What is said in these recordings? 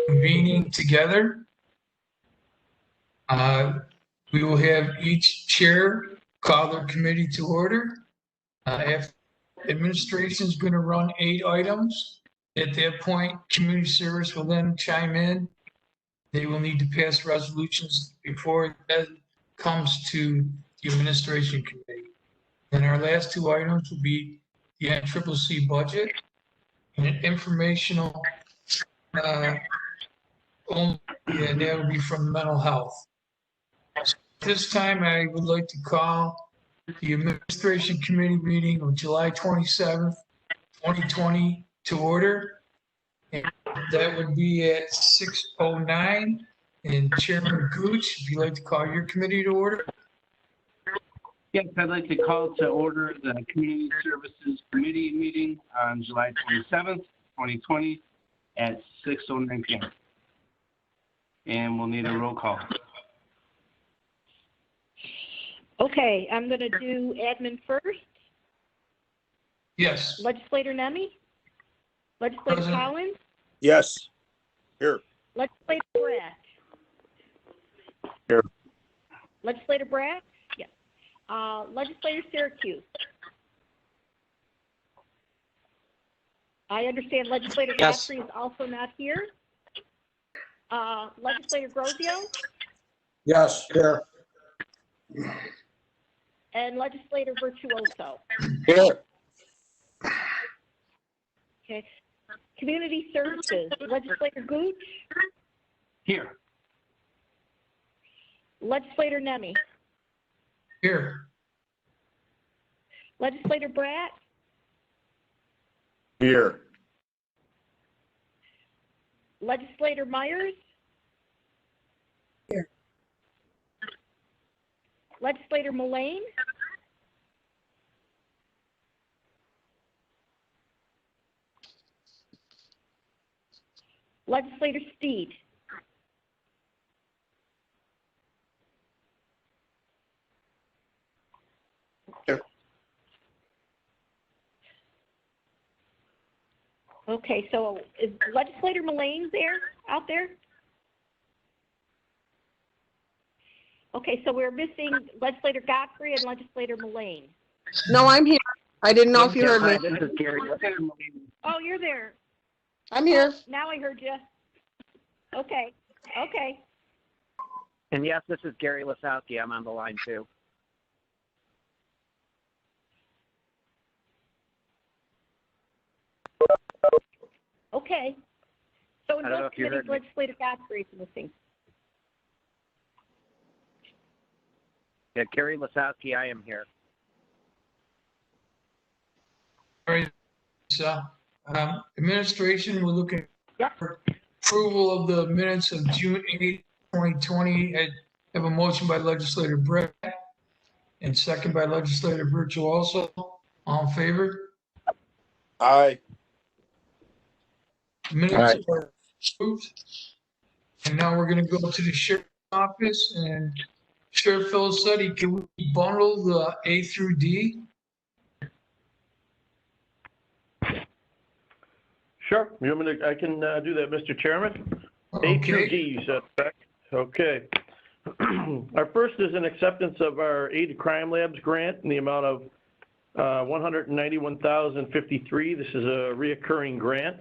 convening together. We will have each chair call their committee to order. Administration is going to run 8 items. At that point, community service will then chime in. They will need to pass resolutions before that comes to the administration committee. Then our last 2 items will be the NCCC budget and an informational only, and that will be from mental health. This time, I would like to call the administration committee meeting of July 27th, 2020 to order. And that would be at 6:09. And Chairman Gooch, if you'd like to call your committee to order. Yes, I'd like to call to order the Community Services Committee meeting on July 27th, 2020 at 6:09 p.m. And we'll need a roll call. Okay, I'm going to do admin first. Yes. Legislator Nemi? Legislator Present. Collins? Yes. Here. Legislator Bratt? Here. Legislator Bratt? Yes. Legislator Syracuse? I understand Legislator Yes. Godfrey is also not here. Legislator Grosio? Yes. Here. And Legislator Virtuoso? Here. Okay. Community Services, Legislator Gooch? Here. Legislator Nemi? Here. Legislator Bratt? Here. Legislator Myers? Here. Legislator Mullane? Legislator Steed? Here. Okay, so is Legislator Mullane out there? Okay, so we're missing Legislator Godfrey and Legislator Mullane. No, I'm here. I didn't know if you heard Hi, me. this is Gary. Legislator Mullane. Oh, you're there. I'm here. Oh, now I heard you. Okay, okay. And yes, this is Gary Lasowski. I'm on the line too. Okay. So in I don't know what if you committee heard me. Legislator Godfrey is missing? Yeah, Gary Lasowski, I am here. All right. So, administration, we're looking for approval of the minutes of June 8th, 2020. I have a motion by Legislator Brett and second by Legislator Virtuoso. All in favor? Aye. Minutes are approved. And now we're going to go to the sheriff's office, and Sheriff Felicetti, can we bundle the A through D? Sure. You want me to, I can do that, Mr. Chairman. A through Okay. D, you said, correct? Okay. Our first is an acceptance of our Aid to Crime Labs grant in the amount of $191,053. This is a reoccurring grant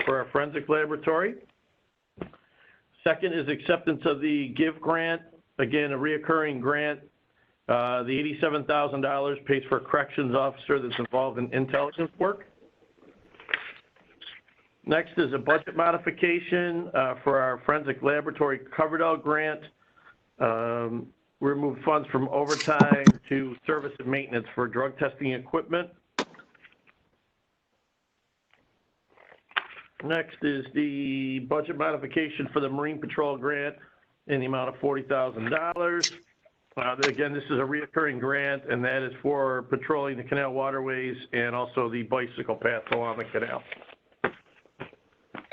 for our forensic laboratory. Second is acceptance of the GIVE grant, again, a reoccurring grant. The $87,000 pays for a corrections officer that's involved in intelligence work. Next is a budget modification for our forensic laboratory covered-out grant. We remove funds from overtime to service and maintenance for drug testing equipment. Next is the budget modification for the Marine Patrol grant in the amount of $40,000. Again, this is a reoccurring grant, and that is for patrolling the canal waterways and also the bicycle paths along the canal.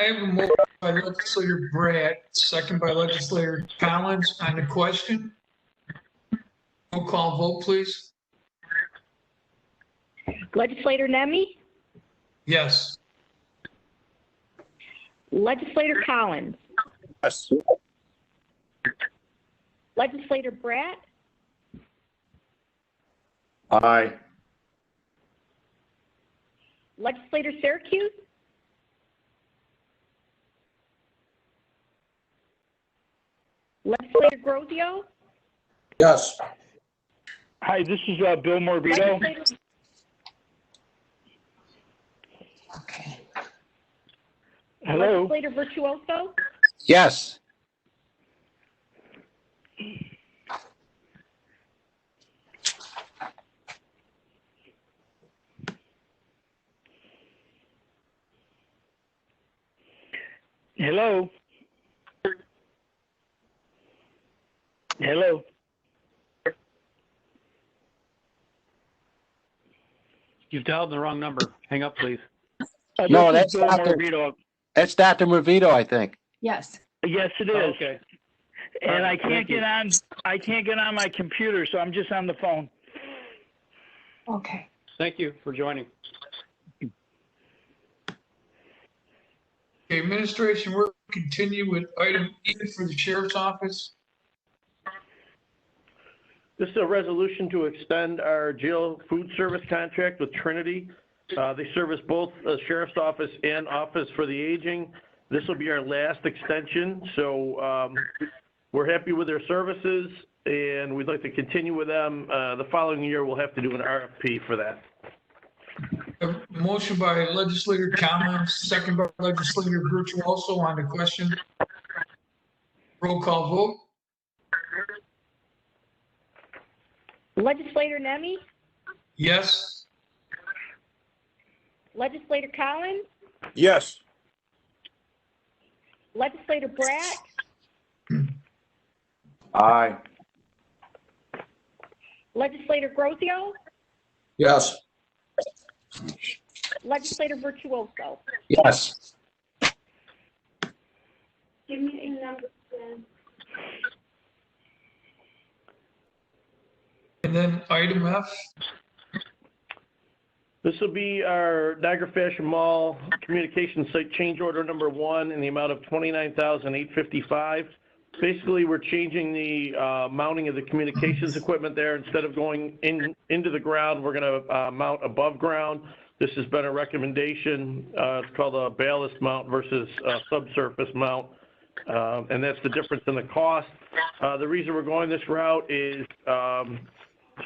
I have a motion by Legislator Brett, second by Legislator Collins on the question. Roll call vote, please. Legislator Nemi? Yes. Legislator Collins, Yes. Legislator Bratt, Aye. Legislator Syracuse, Legislator Grozio, Yes. Hi, this is Bill Morbido. Legislator, Hello. Legislator Virtuoso, Yes. Hello. Hello. You've dialed the wrong number. Hang up, please. No, This that's is Bill Dr. Morbido. That's Dr. Movito, I think. Yes. Yes, it is. Oh, okay. And I Thank can't you. get on. I can't get on my computer, so I'm just on the phone. Okay. Thank you for joining. Okay, administration, we'll continue with item E for the sheriff's office. This is a resolution to extend our jail food service contract with Trinity. They service both the sheriff's office and office for the aging. This will be our last extension, so we're happy with their services, and we'd like to continue with them. The following year, we'll have to do an RFP for that. A motion by legislator Collins, second by legislator Virtuoso on the question. Roll call vote. Legislator Nemi, Yes. Legislator Collins, Yes. Legislator Bratt, Aye. Legislator Grozio, Yes. Legislator Virtuoso. Yes. Give me a number. And then item F. This will be our Niagara Fashion Mall communication site change order number 1 in the amount of $29,855. Basically, we're changing the mounting of the communications equipment there. Instead of going into the ground, we're going to mount above ground. This has been a recommendation. It's called a ballast mount versus a subsurface mount, and that's the difference in the cost. The reason we're going this route is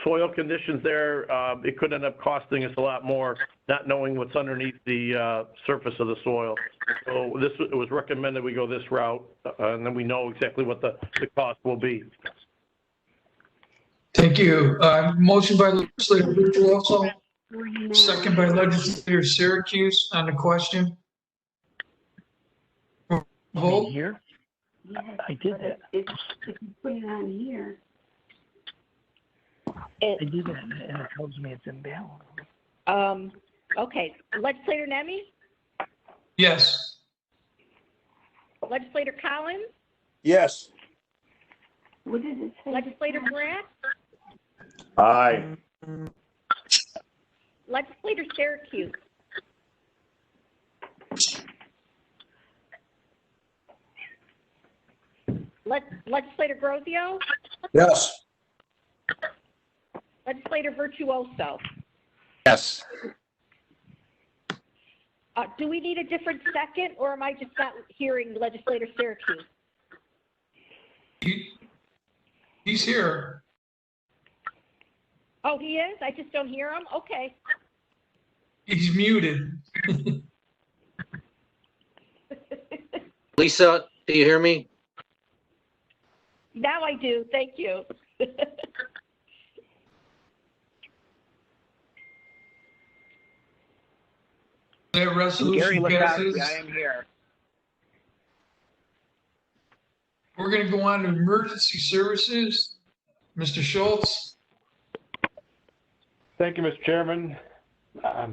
soil conditions there. It could end up costing us a lot more, not knowing what's underneath the surface of the soil. So it was recommended we go this route, and then we know exactly what the cost will be. Thank you. Motion by legislator Virtuoso, second by legislator Syracuse on the question. Vote. Here? I did that. If you put it on here. I did that, and it tells me it's imbalanced. Okay, Legislator Nemi, Yes. Legislator Collins, Yes. What does it say? Legislator Bratt, Aye. Legislator Syracuse, Legislator Grozio, Yes. Legislator Virtuoso. Yes. Do we need a different second, or am I just not hearing Legislator Syracuse? He's here. Oh, he is? I just don't hear him? Okay. He's muted. Lisa, do you hear me? Now I do, thank you. That Gary resolution passes. Lasowski, I am here. We're going to go on to emergency services. Mr. Schultz. Thank you, Mr. Chairman.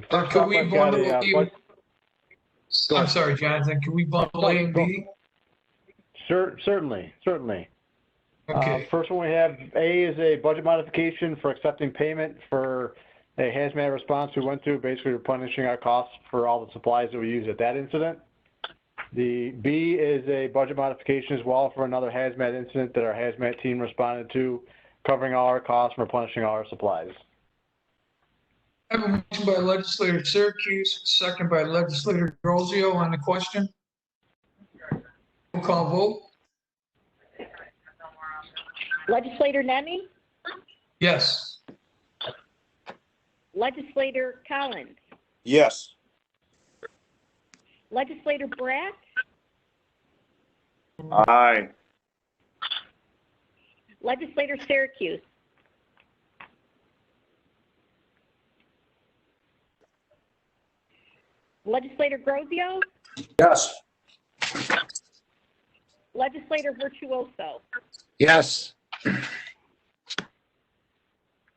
First Could off, we I've got bundle a, I'm sorry, Jonathan. Can we bundle A and B? certainly. Okay. First one we have, A is a budget modification for accepting payment for a hazmat response we went through, basically replenishing our costs for all the supplies that we use at that incident. The B is a budget modification as well for another hazmat incident that our hazmat team responded to, covering all our costs and replenishing all our supplies. I have a motion by legislator Syracuse, second by legislator Grozio on the question. Roll call vote. Legislator Nemi, Yes. Legislator Collins, Yes. Legislator Brat, Aye. Legislator Syracuse, Legislator Grozio, Yes. Legislator Virtuoso. Yes.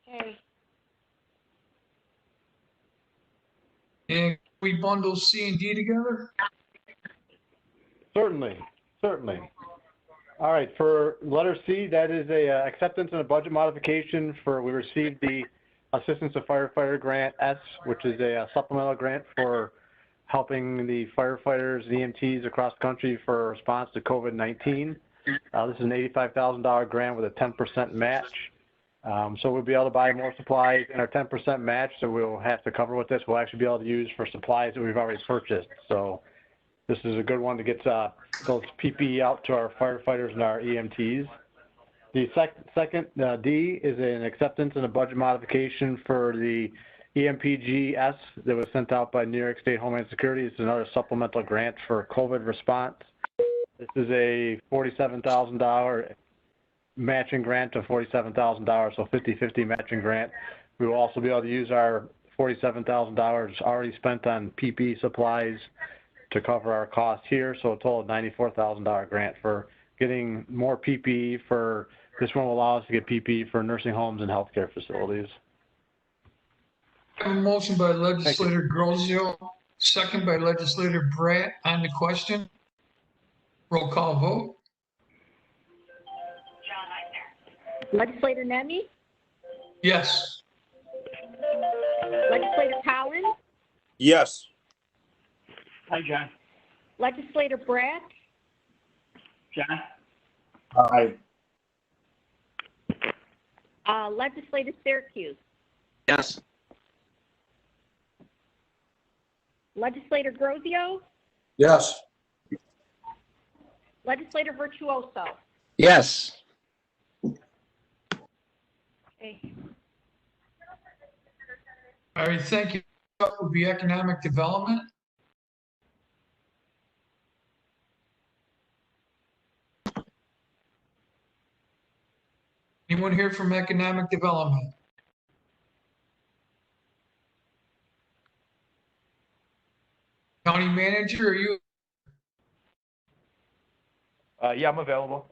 Okay. And we bundle C and D together? Certainly. All right, for letter C, that is a acceptance and a budget modification we received the Assistance of Firefighter Grant S, which is a supplemental grant for helping the firefighters and EMTs across the country for response to COVID-19. This is an $85,000 grant with a 10% match. So we'll be able to buy more supplies and our 10% match, so we'll have to cover with this. We'll actually be able to use for supplies that we've already purchased. So this is a good one to get those PPE out to our firefighters and our EMTs. The second D is an acceptance and a budget modification for the EMPG-S that was sent out by New York State Homeland Security. It's another supplemental grant for COVID response. This is a $47,000 matching grant of $47,000, so 50-50 matching grant. We will also be able to use our $47,000 already spent on PPE supplies to cover our costs here, so a total of $94,000 grant for getting more PPE for, this one will allow us to get PPE for nursing homes and healthcare facilities. I have a motion by legislator Grozio, second by legislator Brat on the question. Roll call vote. Legislator Nemi, Yes. Legislator Collins, Yes. Hi, John. Legislator Brat, John? Aye. Legislator Syracuse, Yes. Legislator Grozio, Yes. Legislator Virtuoso. Yes. Okay. All right, thank you. That would be economic development. Anyone here from economic development? County manager, are you, Yeah, I'm available.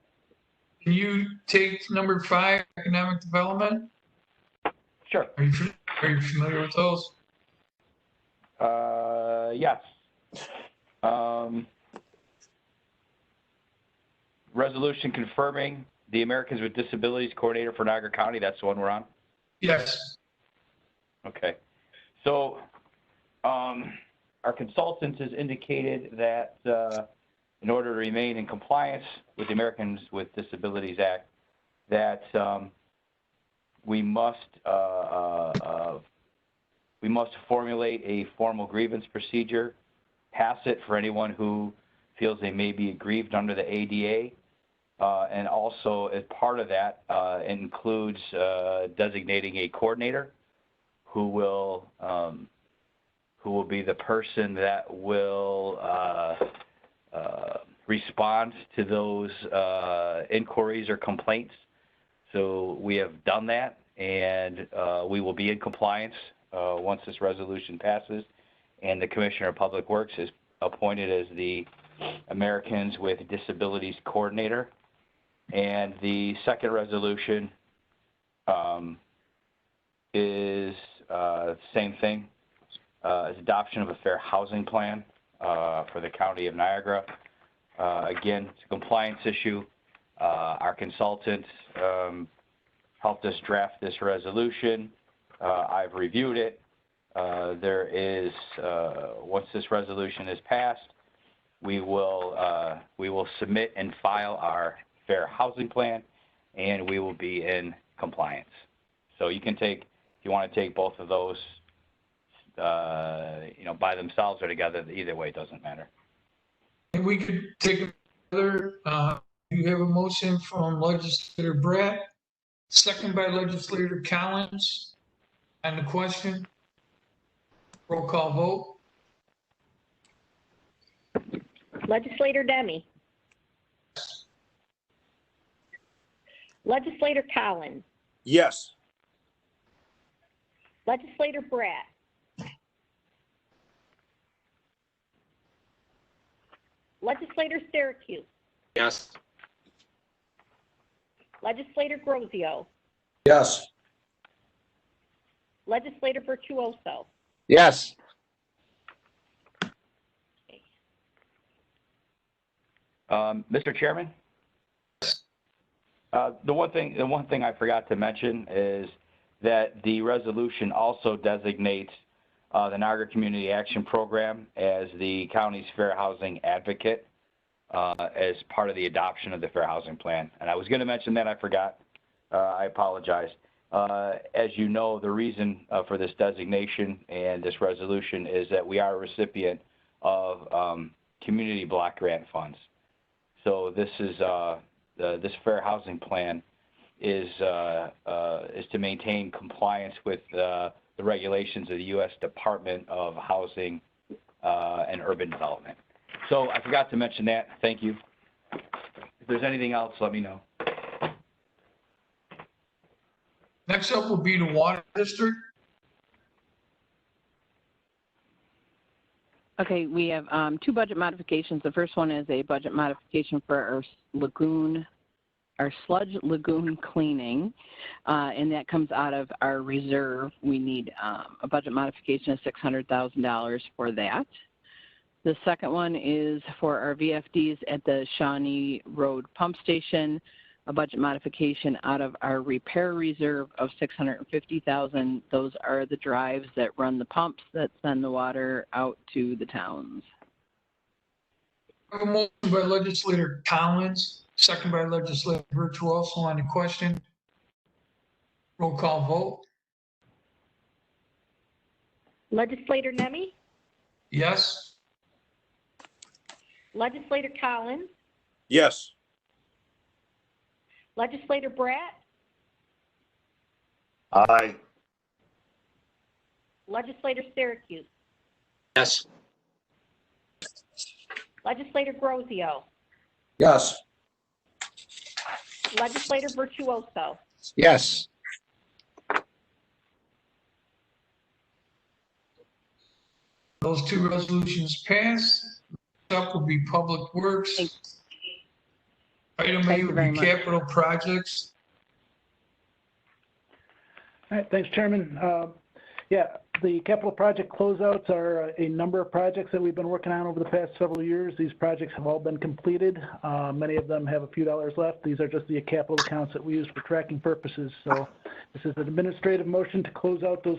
can you take number 5, economic development? Sure. Are you familiar with those? Yes. Resolution confirming the Americans with Disabilities Coordinator for Niagara County. That's the one we're on? Yes. Okay. So our consultant has indicated that in order to remain in compliance with the Americans with Disabilities Act, that we must formulate a formal grievance procedure, pass it for anyone who feels they may be aggrieved under the ADA, and also as part of that includes designating a coordinator who will be the person that will respond to those inquiries or complaints. So we have done that, and we will be in compliance once this resolution passes, and the Commissioner of Public Works is appointed as the Americans with Disabilities Coordinator. And the second resolution is same thing, is adoption of a fair housing plan for the County of Niagara. Again, it's a compliance issue. Our consultant helped us draft this resolution. I've reviewed it. There is, once this resolution is passed, we will submit and file our fair housing plan, and we will be in compliance. So you can take, if you want to take both of those, by themselves or together, either way, it doesn't matter. And we could take another, you have a motion from Legislator Bratt, second by Legislator Collins. On the question, roll call vote. Legislator Demi. Legislator Collins. Yes. Legislator Bratt. Legislator Syracuse. Yes. Legislator Grozio. Yes. Legislator Virtuoso. Yes. Mr. Chairman? The one thing I forgot to mention is that the resolution also designates the Niagara Community Action Program as the county's fair housing advocate as part of the adoption of the Fair Housing Plan. And I was going to mention that, I forgot. I apologize. As you know, the reason for this designation and this resolution is that we are a recipient of community block grant funds. So this is this Fair Housing Plan is to maintain compliance with the regulations of the U.S. Department of Housing and Urban Development. So I forgot to mention that. Thank you. If there's anything else, let me know. Next up will be the Water District. Okay, we have two budget modifications. The first one is a budget modification for our sludge lagoon cleaning, and that comes out of our reserve. We need a budget modification of $600,000 for that. The second one is for our VFDs at the Shawnee Road Pump Station, a budget modification out of our repair reserve of $650,000. Those are the drives that run the pumps that send the water out to the towns. I have a motion by Legislator Collins, second by Legislator Virtuoso on the question. Roll call vote. Legislator Nemi. Yes. Legislator Collins. Yes. Legislator Bratt. Aye. Legislator Syracuse. Yes. Legislator Grozio. Yes. Legislator Virtuoso. Yes. Those two resolutions pass. Next up will be Public Works. Item A will be capital projects. All right, thanks, Chairman. Yeah, the capital project closeouts are a number of projects that we've been working on over the past several years. These projects have all been completed. Many of them have a few dollars left. These are just the capital accounts that we use for tracking purposes. So this is an administrative motion to close out those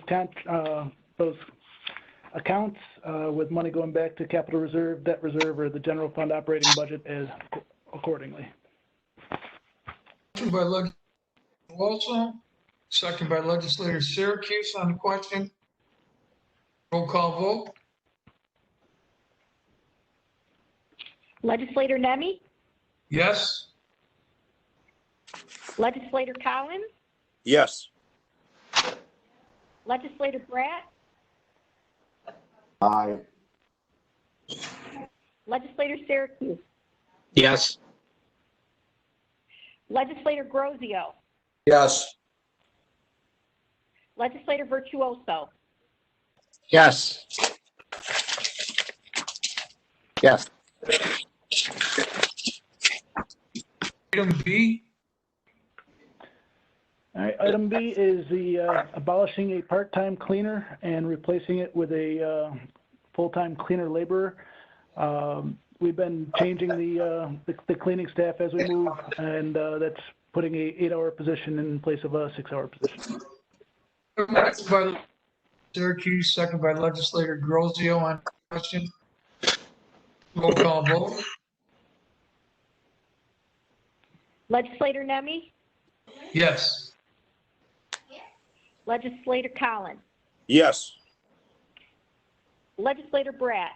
accounts with money going back to capital reserve, debt reserve, or the general fund operating budget as accordingly. Motion by Legislator Wilson, second by Legislator Syracuse on the question. Roll call vote. Legislator Nemi. Yes. Legislator Collins. Yes. Legislator Bratt. Aye. Legislator Syracuse. Yes. Legislator Grozio. Yes. Legislator Virtuoso. Yes. Yes. Item B. All right, item B is the abolishing a part-time cleaner and replacing it with a full-time cleaner laborer. We've been changing the cleaning staff as we move, and that's putting a 8-hour position in place of a 6-hour position. Motion by Syracuse, second by Legislator Grozio on the question. Roll call vote. Legislator Nemi, Yes. Legislator Collins, Yes. Legislator Bratt,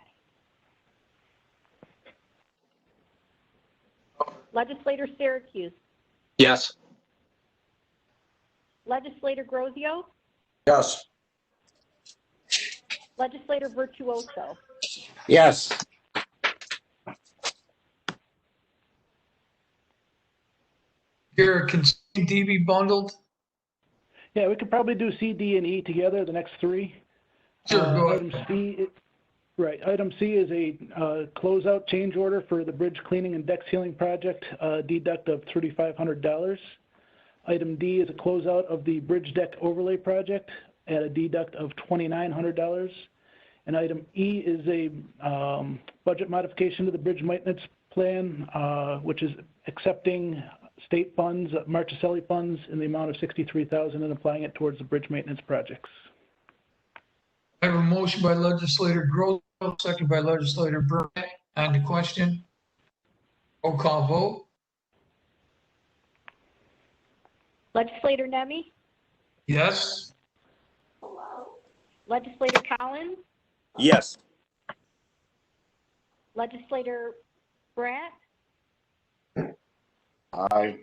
Legislator Syracuse, Yes. Legislator Grozio, Yes. Legislator Virtuoso. Yes. Here, can C and D be bundled? Yeah, we could probably do C, D, and E together, the next three. Sure, go Item ahead. C, right, item C is a closeout change order for the bridge cleaning and deck sealing project, deduct of $3,500. Item D is a closeout of the bridge deck overlay project at a deduct of $2,900. And item E is a budget modification to the bridge maintenance plan, which is accepting state funds, Marchicelli funds, in the amount of $63,000 and applying it towards the bridge maintenance projects. I have a motion by legislator Grosvenor, second by legislator Burnett. On the question? Roll call vote. Legislator Nemi, Yes. Legislator Collins, Yes. Legislator Bratt, Aye.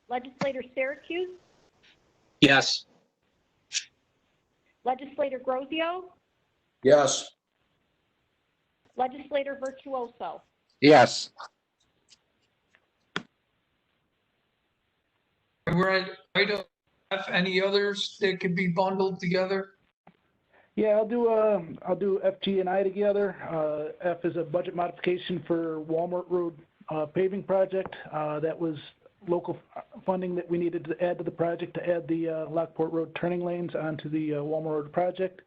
Legislator Syracuse, Yes. Legislator Grozio, Yes. Legislator Virtuoso. Yes. We're at item F. Any others that could be bundled together? Yeah, I'll do F, G, and I together. F is a budget modification for Walmart Road paving project. That was local funding that we needed to add to the project to add the Lockport Road turning lanes onto the Walmart Road project.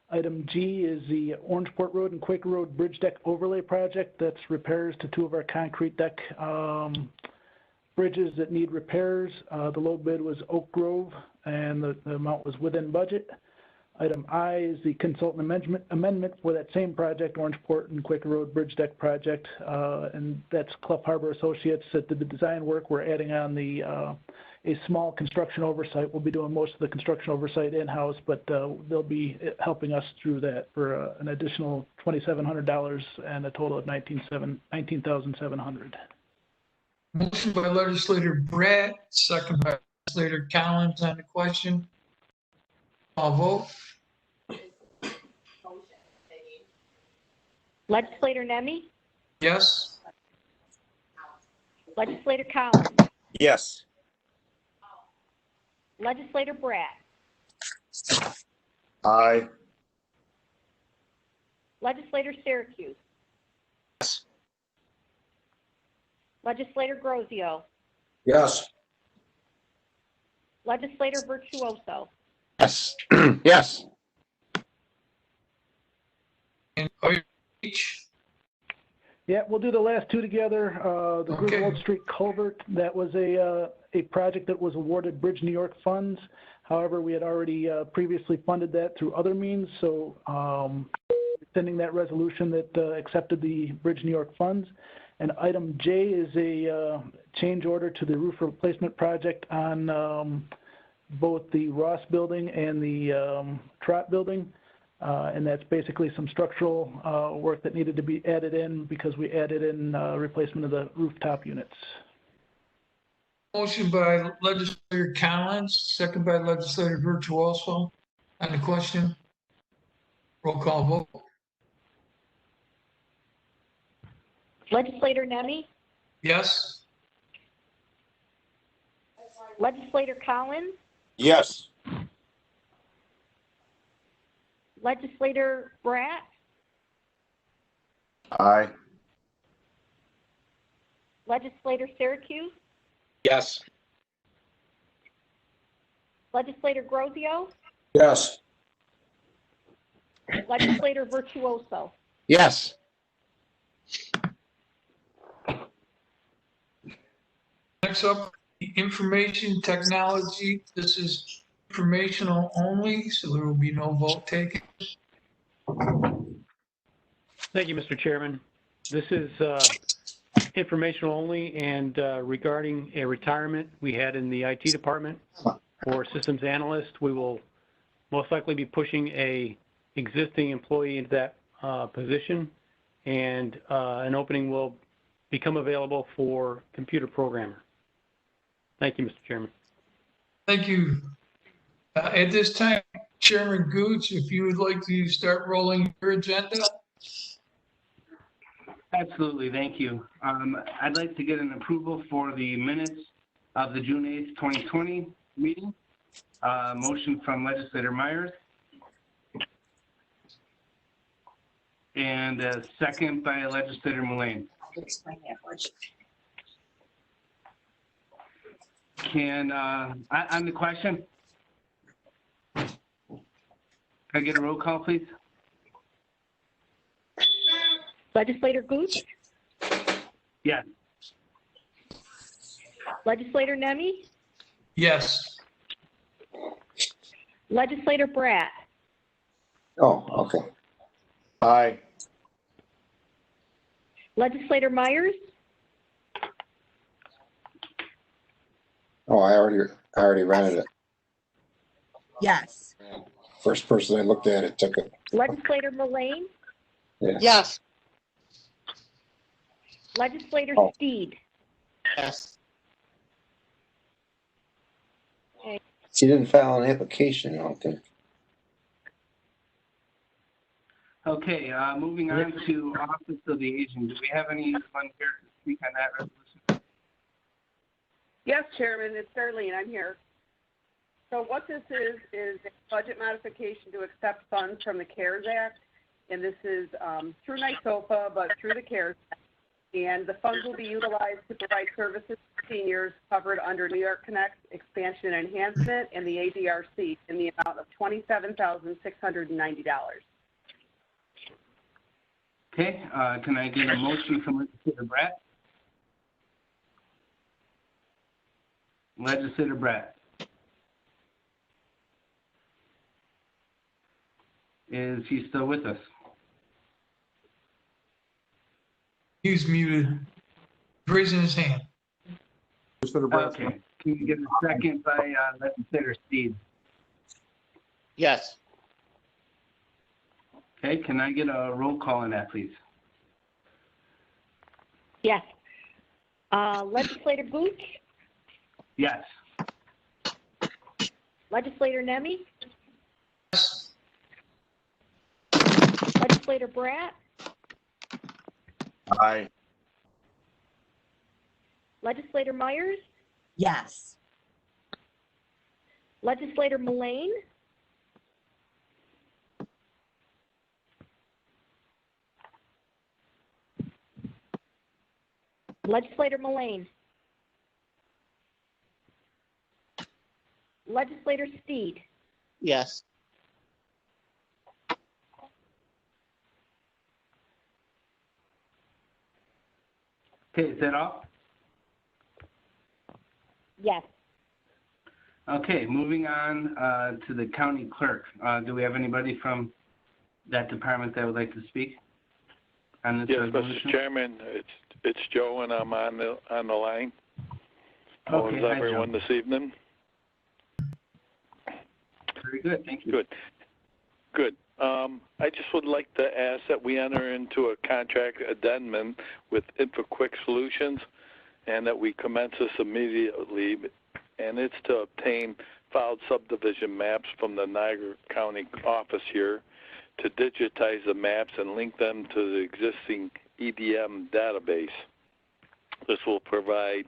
Item G is the Orangeport Road and Quaker Road bridge deck overlay project. That's repairs to two of our concrete deck bridges that need repairs. The low bid was Oak Grove, and the amount was within budget. Item I is the consultant amendment for that same project, Orangeport and Quaker Road Bridge Deck project, and that's Clough Harbor Associates that did the design work. We're adding on the a small construction oversight. We'll be doing most of the construction oversight in-house, but they'll be helping us through that for an additional $2,700 and a total of $19,700. Motion by legislator Bratt, second by legislator Collins on the question. Call vote. Legislator Nemi, Yes. Legislator Collins, Yes. Legislator Bratt, Aye. Legislator Syracuse, Yes. Legislator Grozio, Yes. Legislator Virtuoso. Yes. Yes. And item H. Yeah, we'll do the last two together. The Okay. Griswold Street culvert, that was a project that was awarded Bridge New York funds. However, we had already previously funded that through other means, so sending that resolution that accepted the Bridge New York funds. And item J is a change order to the roof replacement project on both the Ross building and the Trott building. And that's basically some structural work that needed to be added in because we added in replacement of the rooftop units. Motion by legislator Collins, second by legislator Virtuoso on the question. Roll call vote. Legislator Nemi, Yes. Legislator Collins, Yes. Legislator Bratt, Aye. Legislator Syracuse, Yes. Legislator Grozio, Yes. Legislator Virtuoso. Yes. Next up, information technology. This is informational only, so there will be no vote taken. Thank you, Mr. Chairman. This is informational only, and regarding a retirement we had in the IT department for systems analyst. We will most likely be pushing a existing employee into that position, and an opening will become available for computer programmer. Thank you, Mr. Chairman. Thank you. At this time, Chairman Gooch, if you would like to start rolling your agenda. Absolutely, thank you. I'd like to get an approval for the minutes of the June 8th, 2020 meeting. Motion from Legislator Myers. And a second by Legislator Mullane. Explain that, Butch. Can, on the question? Can I get a roll call, please? Legislator Gooch, Yes. Legislator Nemi, Yes. Legislator Bratt, Oh, okay. Aye. Legislator Myers, Oh, I already rented it. Yes. First person I looked at it took it. Legislator Mullane, Yeah. Yes. Legislator Oh. Steed. Yes. She didn't file an application, I don't think. Okay, moving on to Office of the Aging. Do we have anyone here to speak on that resolution? Yes, Chairman, it's Darlene, I'm here. So what this is a budget modification to accept funds from the CARES Act, and this is through NYSOPA, but through the CARES Act. And the funds will be utilized to provide services to seniors covered under New York Connect Expansion and Enhancement and the ADRC in the amount of $27,690. Okay, can I get a motion from Legislator Bratt? Legislator Bratt. Is he still with us? He's muted. Raising his hand. Okay, can you get a second by Legislator Steed? Yes. Okay, can I get a roll call on that, please? Yes. Legislator Gooch, Yes. Legislator Nemi, Yes. Legislator Bratt, Aye. Legislator Myers, Yes. Legislator Mullane, Legislator Mullane, Legislator Steed, Yes. Okay, is that all? yes. Okay, moving on to the county clerk. Do we have anybody from that department that would like to speak on this Yes, resolution? Mr. Chairman, it's Joe, and I'm on the line. How Okay, is hi, everyone Joe. this evening? Very good, thank you. Good. Good. I just would like to ask that we enter into a contract addendum with InfoQuick Solutions, and that we commence this immediately. And it's to obtain filed subdivision maps from the Niagara County office here, to digitize the maps and link them to the existing EDM database. This will provide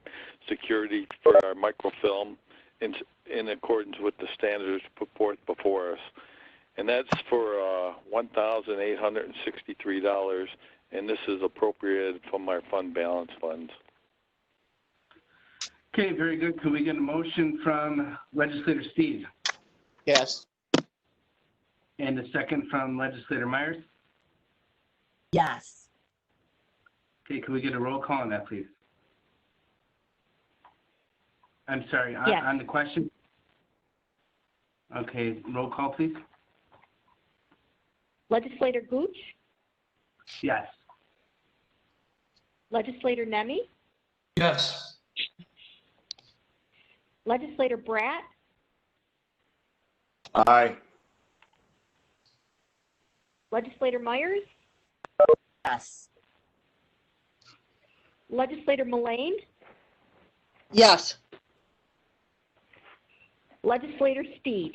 security for our microfilm in accordance with the standards put forth before us. And that's for $1,863, and this is appropriated from our fund balance funds. Okay, very good. Could we get a motion from Legislator Steed? Yes. And a second from Legislator Myers? Yes. Okay, could we get a roll call on that, please? I'm sorry, Yes. on the question? Okay, roll call, please. Legislator Gooch, Yes. Legislator Nemi, Yes. Legislator Bratt, Aye. Legislator Myers, Yes. Legislator Mullane, Yes. Legislator Steed.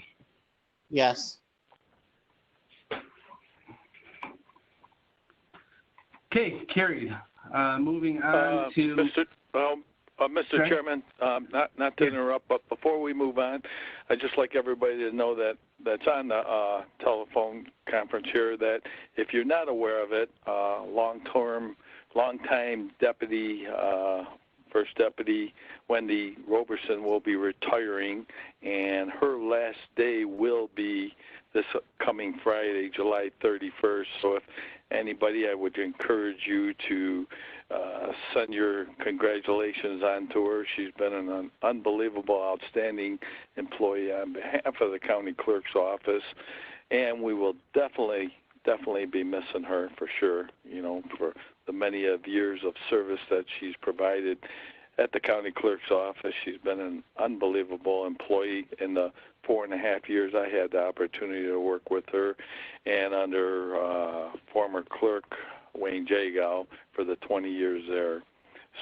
Yes. Okay, carried. Moving on to... Mr. Sorry? Chairman, not to interrupt, but before we move on, I'd just like everybody to know that's on the telephone conference here that if you're not aware of it, long-time deputy, First Deputy Wendy Roberson will be retiring, and her last day will be this coming Friday, July 31st. So if anybody, I would encourage you to send your congratulations on to her. She's been an unbelievable, outstanding employee on behalf of the county clerk's office, and we will definitely be missing her for sure, for the many of years of service that she's provided at the county clerk's office. She's been an unbelievable employee in the 4.5 years I had the opportunity to work with her, and under former clerk Wayne Jagow for the 20 years there.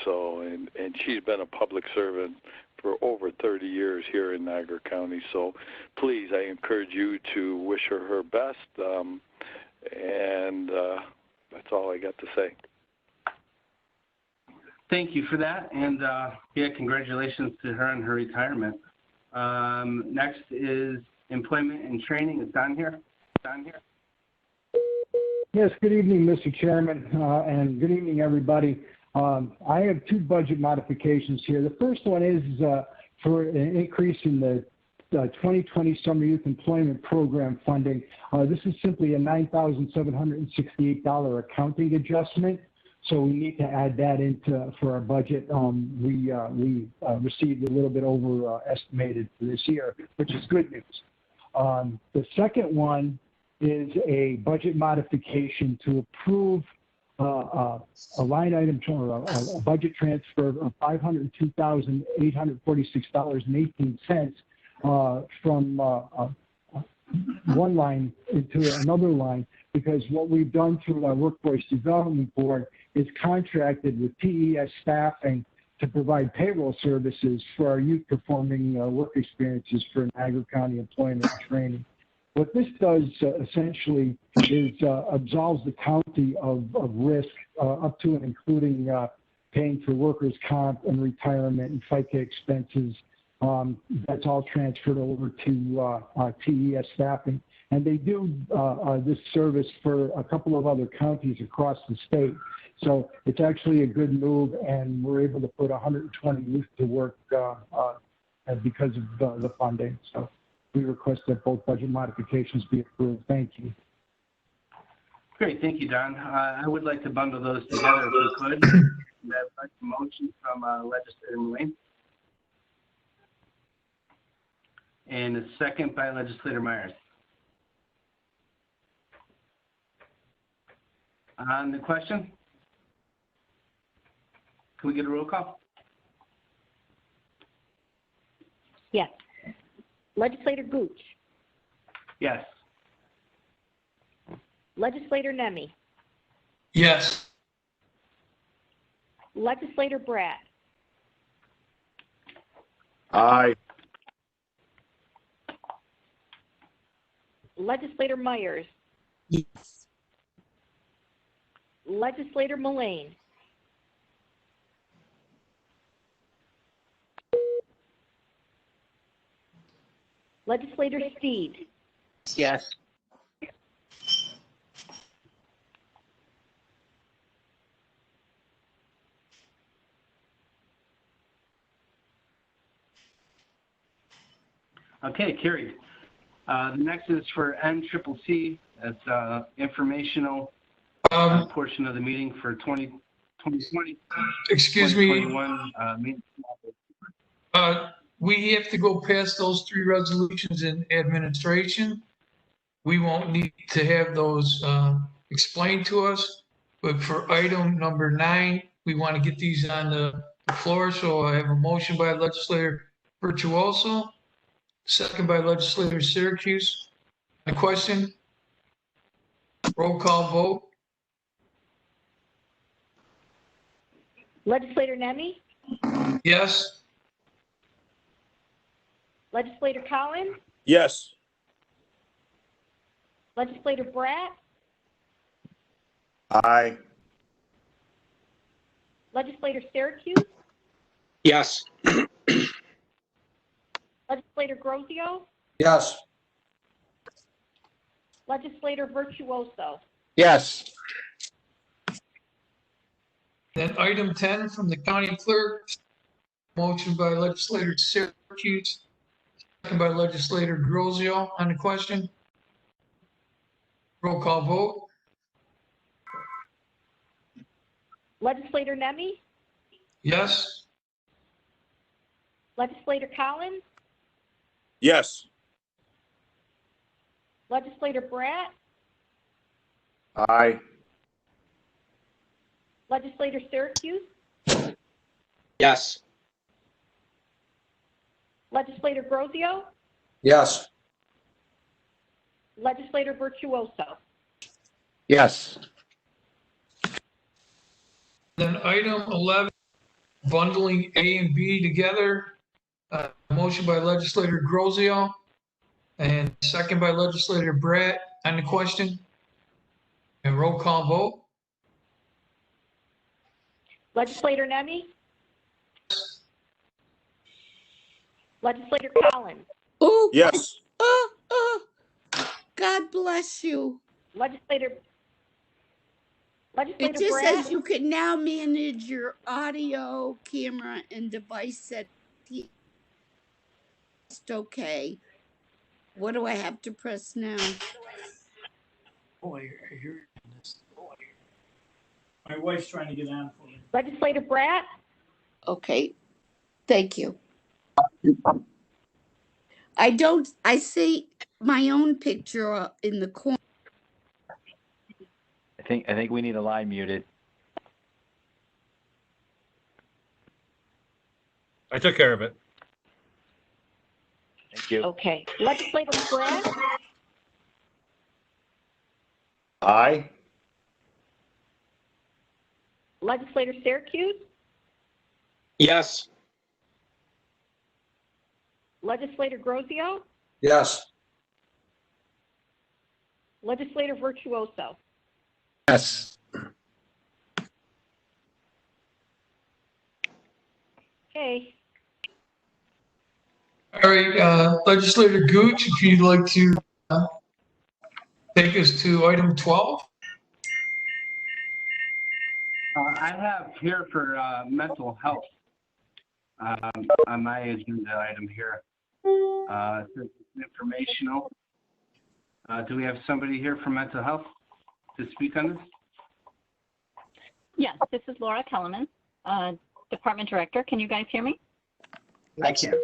So, and she's been a public servant for over 30 years here in Niagara County. So please, I encourage you to wish her best. And that's all I got to say. Thank you for that. And congratulations to her on her retirement. Next is employment and training. Is Don here? Yes, good evening, Mr. Chairman, and good evening, everybody. I have two budget modifications here. The first one is for an increase in the 2020 Summer Youth Employment Program funding. This is simply a $9,768 accounting adjustment, so we need to add that into for our budget. We received a little bit over estimated for this year, which is good news. The second one is a budget modification to approve a line item or a budget transfer of $502,846.18 from one line into another line, because what we've done through our Workforce Development Board is contracted with PES Staffing to provide payroll services for our youth performing work experiences for Niagara County Employment and Training. What this does essentially is absolves the county of risk up to and including paying for workers' comp and retirement and FICA expenses. That's all transferred over to TES Staffing. And they do this service for a couple of other counties across the state. So it's actually a good move, and we're able to put 120 youth to work because of the funding. So we request that both budget modifications be approved. Thank you. Great, thank you, Don. I would like to bundle those together if we could. I'd like a motion from Legislator Mullane. And a second by Legislator Myers. On the question, can we get a roll call? Yes. Legislator Gooch, Yes. Legislator Nemi, Yes. Legislator Bratt, Aye. Legislator Myers, Yes. Legislator Mullane, Legislator Steed, Yes. Okay, carried. The next is for NCCC. That's informational portion of the meeting for 2020. Excuse me. 2021 meeting. We have to go past those three resolutions in administration. We won't need to have those explained to us. But for item number 9, we want to get these on the floor, so I have a motion by legislator Virtuoso, second by legislator Syracuse. A question? Roll call vote? Legislator Nemi, Yes? Legislator Collins, Yes. Legislator Bratt, Aye. Legislator Syracuse, Yes. Legislator Grozio, Yes. Legislator Virtuoso. Yes. Then item 10 from the county clerk, motion by legislator Syracuse, second by legislator Grozio on the question. Roll call vote? Legislator Nemi, Yes? Legislator Collins, Yes. Legislator Bratt, Aye. Legislator Syracuse, Yes. Legislator Grozio, Yes. Legislator Virtuoso. Yes. Then item 11, bundling A and B together. Motion by legislator Grozio and second by legislator Bratt on the question. And roll call vote? Legislator Nemi, Legislator Collins, Oh, Yes. God bless you. Legislator It just Bratt, says you can now manage your audio, camera, and device set. Just okay. What do I have to press now? Boy, I hear this. My wife's trying to get on for me. Legislator Bratt, Okay. Thank you. I see my own picture in the corner. I think we need a line muted. I took care of it. Thank you. okay. Legislator Bratt, Aye. Legislator Syracuse, Yes. Legislator Grozio, Yes. Legislator Virtuoso. Yes. Okay. All right, legislator Gooch, if you'd like to take us to item 12. I have here for mental health on my agenda item here. It says it's informational. Do we have somebody here from mental health to speak on this? Yes, this is Laura Kellerman, Department Director. Can you guys hear me? I can.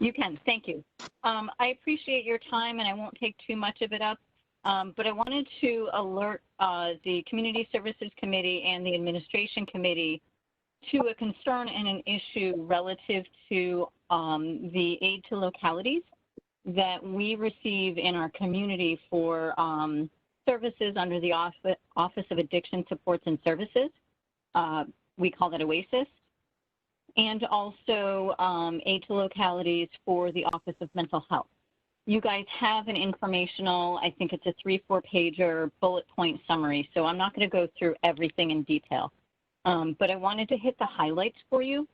You can, thank you. I appreciate your time and I won't take too much of it up, but I wanted to alert the Community Services Committee and the Administration Committee to a concern and an issue relative to the aid to localities that we receive in our community for services under the Office of Addiction Supports and Services. We call that OASIS. And also aid to localities for the Office of Mental Health. You guys have an informational, I think it's a 3-4 pager bullet point summary, so I'm not going to go through everything in detail. But I wanted to hit the highlights for you.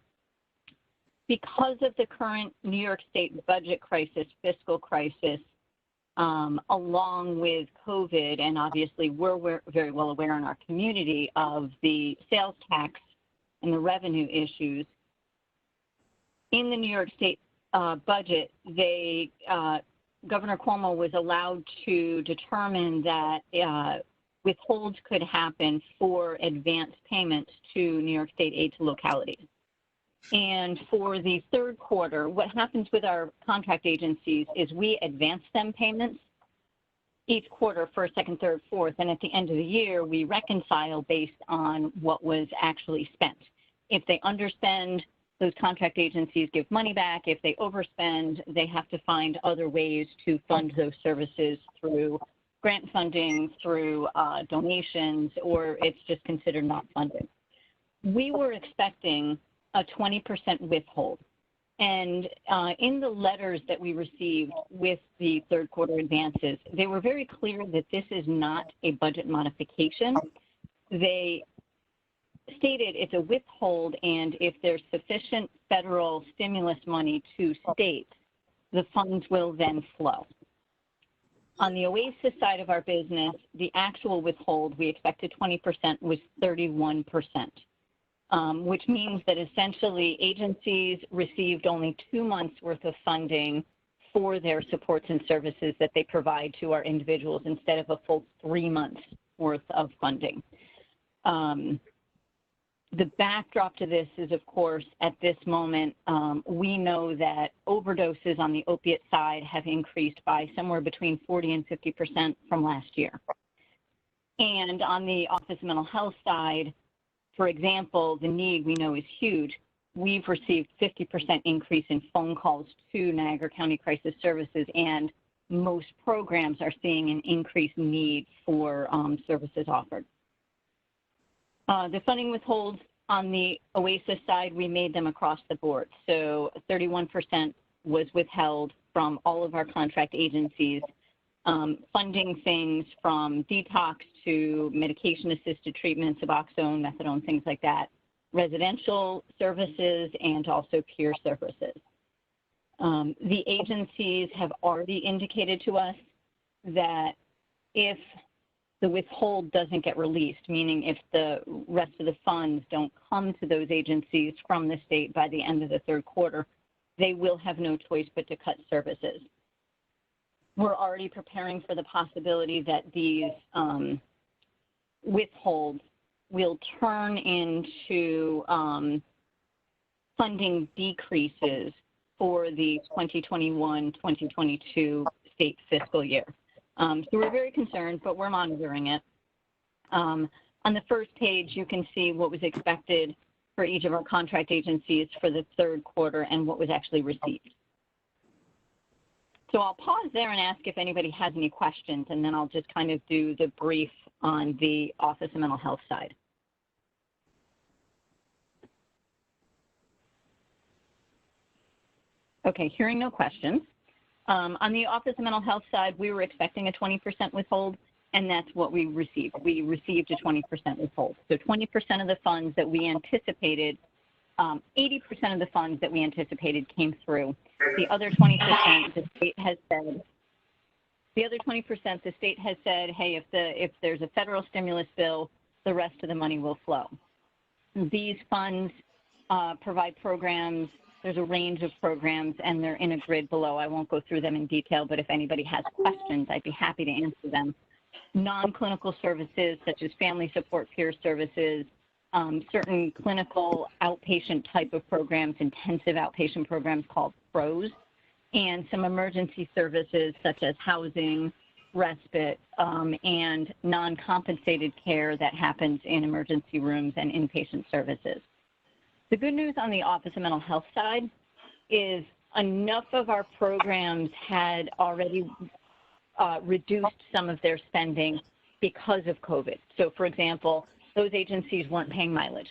Because of the current New York State budget crisis, fiscal crisis, along with COVID, and obviously we're very well aware in our community of the sales tax and the revenue issues, in the New York State budget, Governor Cuomo was allowed to determine that withholds could happen for advance payments to New York State aid to localities. And for the third quarter, what happens with our contract agencies is we advance them payments each quarter, first, second, third, fourth, and at the end of the year, we reconcile based on what was actually spent. If they underspend, those contract agencies give money back. If they overspend, they have to find other ways to fund those services through grant funding, through donations, or it's just considered not funded. We were expecting a 20% withhold. And in the letters that we received with the third quarter advances, they were very clear that this is not a budget modification. They stated it's a withhold, and if there's sufficient federal stimulus money to states, the funds will then flow. On the OASIS side of our business, the actual withhold, we expected 20%, was 31%. Which means that essentially agencies received only 2 months worth of funding for their supports and services that they provide to our individuals instead of a full 3 months worth of funding. The backdrop to this is, of course, at this moment, we know that overdoses on the opiate side have increased by somewhere between 40 and 50% from last year. And on the Office of Mental Health side, for example, the need we know is huge. We've received 50% increase in phone calls to Niagara County Crisis Services, and most programs are seeing an increased need for services offered. The funding withholds on the OASIS side, we made them across the board. So 31% was withheld from all of our contract agencies, funding things from detox to medication-assisted treatment, Suboxone, methadone, things like that, residential services, and also peer services. The agencies have already indicated to us that if the withhold doesn't get released, meaning if the rest of the funds don't come to those agencies from the state by the end of the third quarter, they will have no choice but to cut services. We're already preparing for the possibility that these withholds will turn into funding decreases for the 2021-2022 state fiscal year. So we're very concerned, but we're monitoring it. On the first page, you can see what was expected for each of our contract agencies for the third quarter and what was actually received. So I'll pause there and ask if anybody has any questions, and then I'll just kind of do the brief on the Office of Mental Health side. Okay, hearing no questions. On the Office of Mental Health side, we were expecting a 20% withhold, and that's what we received. We received a 20% withhold. So 20% of the funds that we anticipated, 80% of the funds that we anticipated came through. The other 20%, the state has said, hey, if there's a federal stimulus bill, the rest of the money will flow. These funds provide programs. There's a range of programs, and they're in a grid below. I won't go through them in detail, but if anybody has questions, I'd be happy to answer them. Non-clinical services, such as family support, peer services, certain clinical outpatient type of programs, intensive outpatient programs called PROs, and some emergency services such as housing, respite, and non-compensated care that happens in emergency rooms and inpatient services. The good news on the Office of Mental Health side is enough of our programs had already reduced some of their spending because of COVID. So, for example, those agencies weren't paying mileage.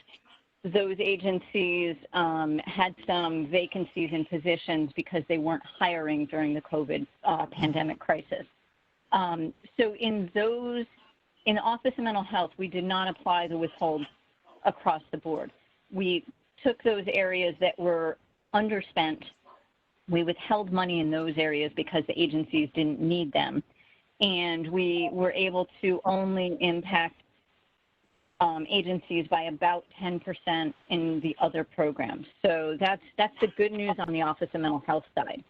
Those agencies had some vacancies in positions because they weren't hiring during the COVID pandemic crisis. So in the Office of Mental Health, we did not apply the withhold across the board. We took those areas that were underspent. We withheld money in those areas because the agencies didn't need them. And we were able to only impact agencies by about 10% in the other programs. So that's the good news on the Office of Mental Health side.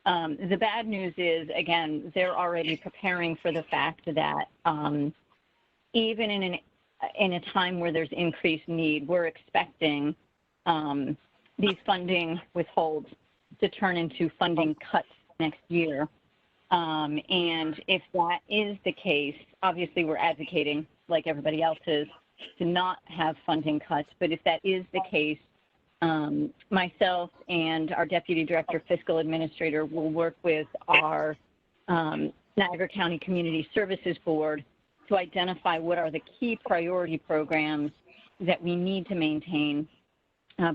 The bad news is, again, they're already preparing for the fact that even in a time where there's increased need, we're expecting these funding withholds to turn into funding cuts next year. And if that is the case, obviously we're advocating, like everybody else is, to not have funding cuts. But if that is the case, myself and our Deputy Director Fiscal Administrator will work with our Niagara County Community Services Board to identify what are the key priority programs that we need to maintain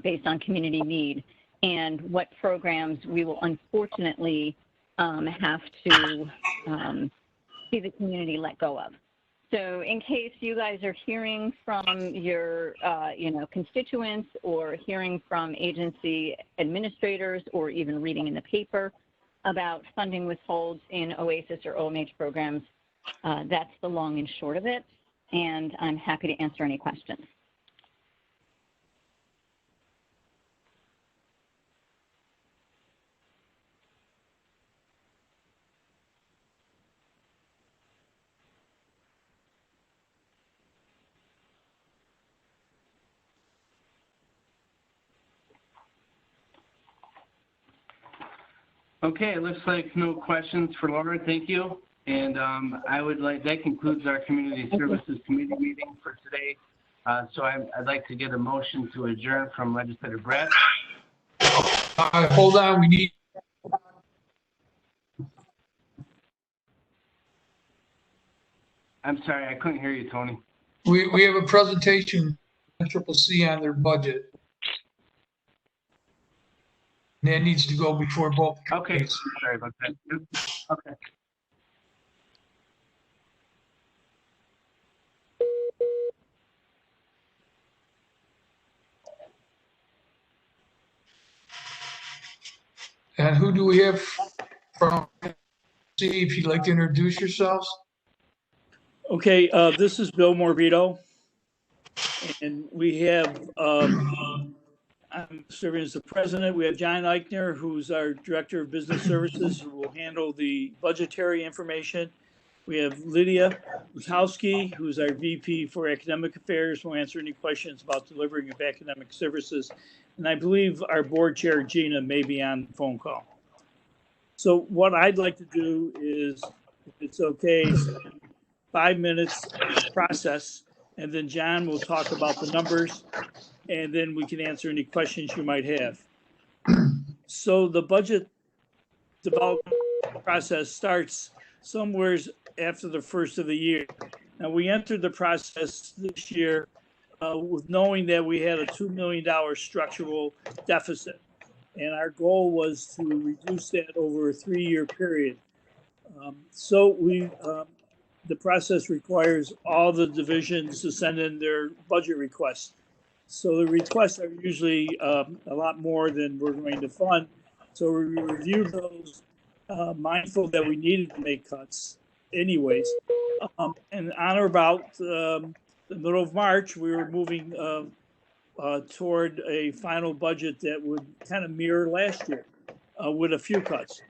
based on community need, and what programs we will unfortunately have to see the community let go of. So in case you guys are hearing from your constituents, or hearing from agency administrators, or even reading in the paper about funding withholds in OASIS or OMH programs, that's the long and short of it, and I'm happy to answer any questions. Okay, it looks like no questions for Laura. Thank you. And that concludes our Community Services Committee meeting for today. So I'd like to get a motion to adjourn from Legislator Brett. Hold on, we need. I'm sorry, I couldn't hear you, Tony. We have a presentation from CCC on their budget. And that needs to go before both. Okay, sorry about that. Okay. And who do we have from? See if you'd like to introduce yourselves. Okay, this is Bill Morbido, and we have, I'm serving as the president. We have John Eichner, who's our Director of Business Services, who will handle the budgetary information. We have Lydia Wachowski, who's our VP for Academic Affairs, who will answer any questions about delivering of academic services. And I believe our board chair, Gina, may be on the phone call. So what I'd like to do is, if it's okay, 5 minutes process, and then John will talk about the numbers, and then we can answer any questions you might have. So the budget development process starts somewhere after the first of the year. Now, we entered the process this year with knowing that we had a $2 million structural deficit. And our goal was to reduce that over a 3-year period. The process requires all the divisions to send in their budget requests. So the requests are usually a lot more than we're going to fund. So we reviewed those, mindful that we needed to make cuts anyways. And on or about the middle of March, we were moving toward a final budget that would kind of mirror last year with a few cuts.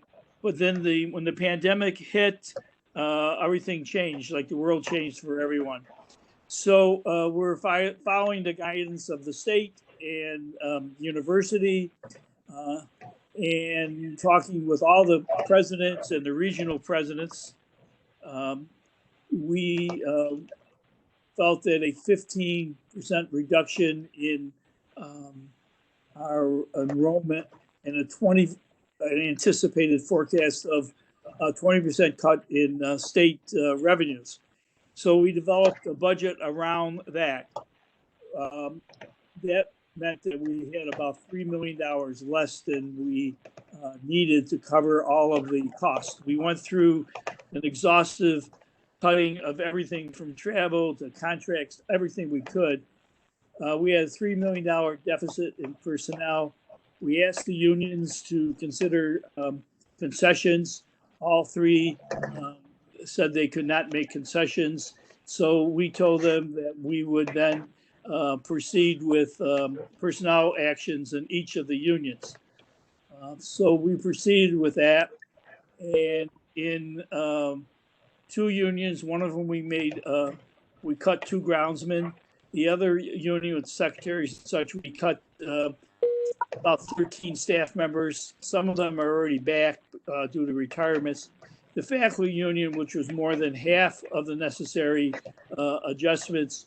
But then when the pandemic hit, everything changed, like the world changed for everyone. So we're following the guidance of the state and university and talking with all the presidents and the regional presidents. We felt that a 15% reduction in our enrollment and an anticipated forecast of a 20% cut in state revenues. So we developed a budget around that. That meant that we had about $3 million less than we needed to cover all of the costs. We went through an exhaustive cutting of everything from travel to contracts, everything we could. We had a $3 million deficit in personnel. We asked the unions to consider concessions. All three said they could not make concessions. So we told them that we would then proceed with personnel actions in each of the unions. So we proceeded with that. And in 2 unions, one of them we cut 2 groundsmen. The other union with secretaries and such, we cut about 13 staff members. Some of them are already back due to retirements. the faculty union, which was more than half of the necessary adjustments,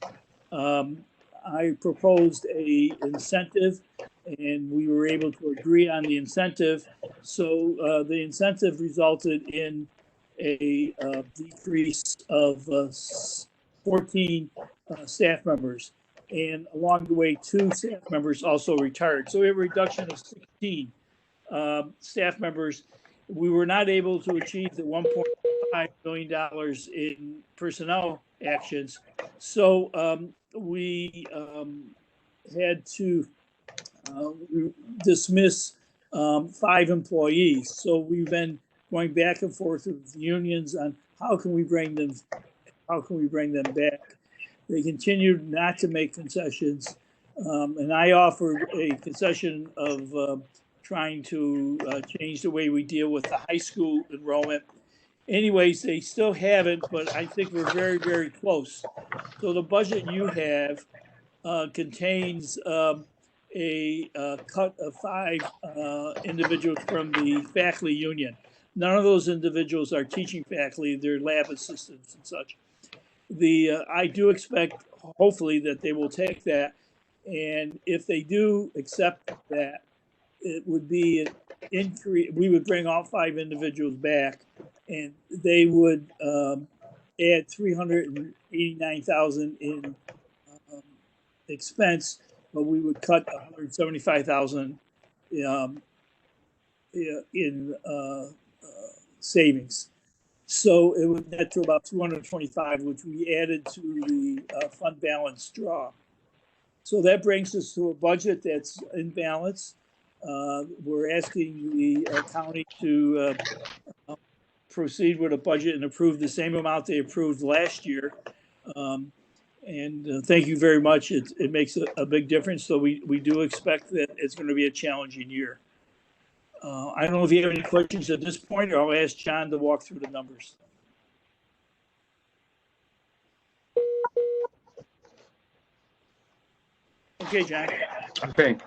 I proposed a incentive, and we were able to agree on the incentive. So the incentive resulted in a decrease of 14 staff members. And along the way, 2 staff members also retired. So we have a reduction of 16 staff members. We were not able to achieve the $1.5 billion in personnel actions. So we had to dismiss 5 employees. So we've been going back and forth with unions on how can we bring them back. They continued not to make concessions, and I offered a concession of trying to change the way we deal with the high school enrollment. Anyways, they still haven't, but I think we're very, very close. So the budget you have contains a cut of 5 individuals from the faculty union. None of those individuals are teaching faculty, they're lab assistants and such. I do expect, hopefully, that they will take that, and if they do accept that, it would be an increase. We would bring all 5 individuals back, and they would add $389,000 in expense, but we would cut $175,000 in savings. So it would net to about 225, which we added to the fund balance draw. So that brings us to a budget that's in balance. We're asking the county to proceed with a budget and approve the same amount they approved last year. And thank you very much. It makes a big difference. So we do expect that it's going to be a challenging year. I don't know if you have any questions at this point, or I'll ask John to walk through the numbers. Okay, John. Okay.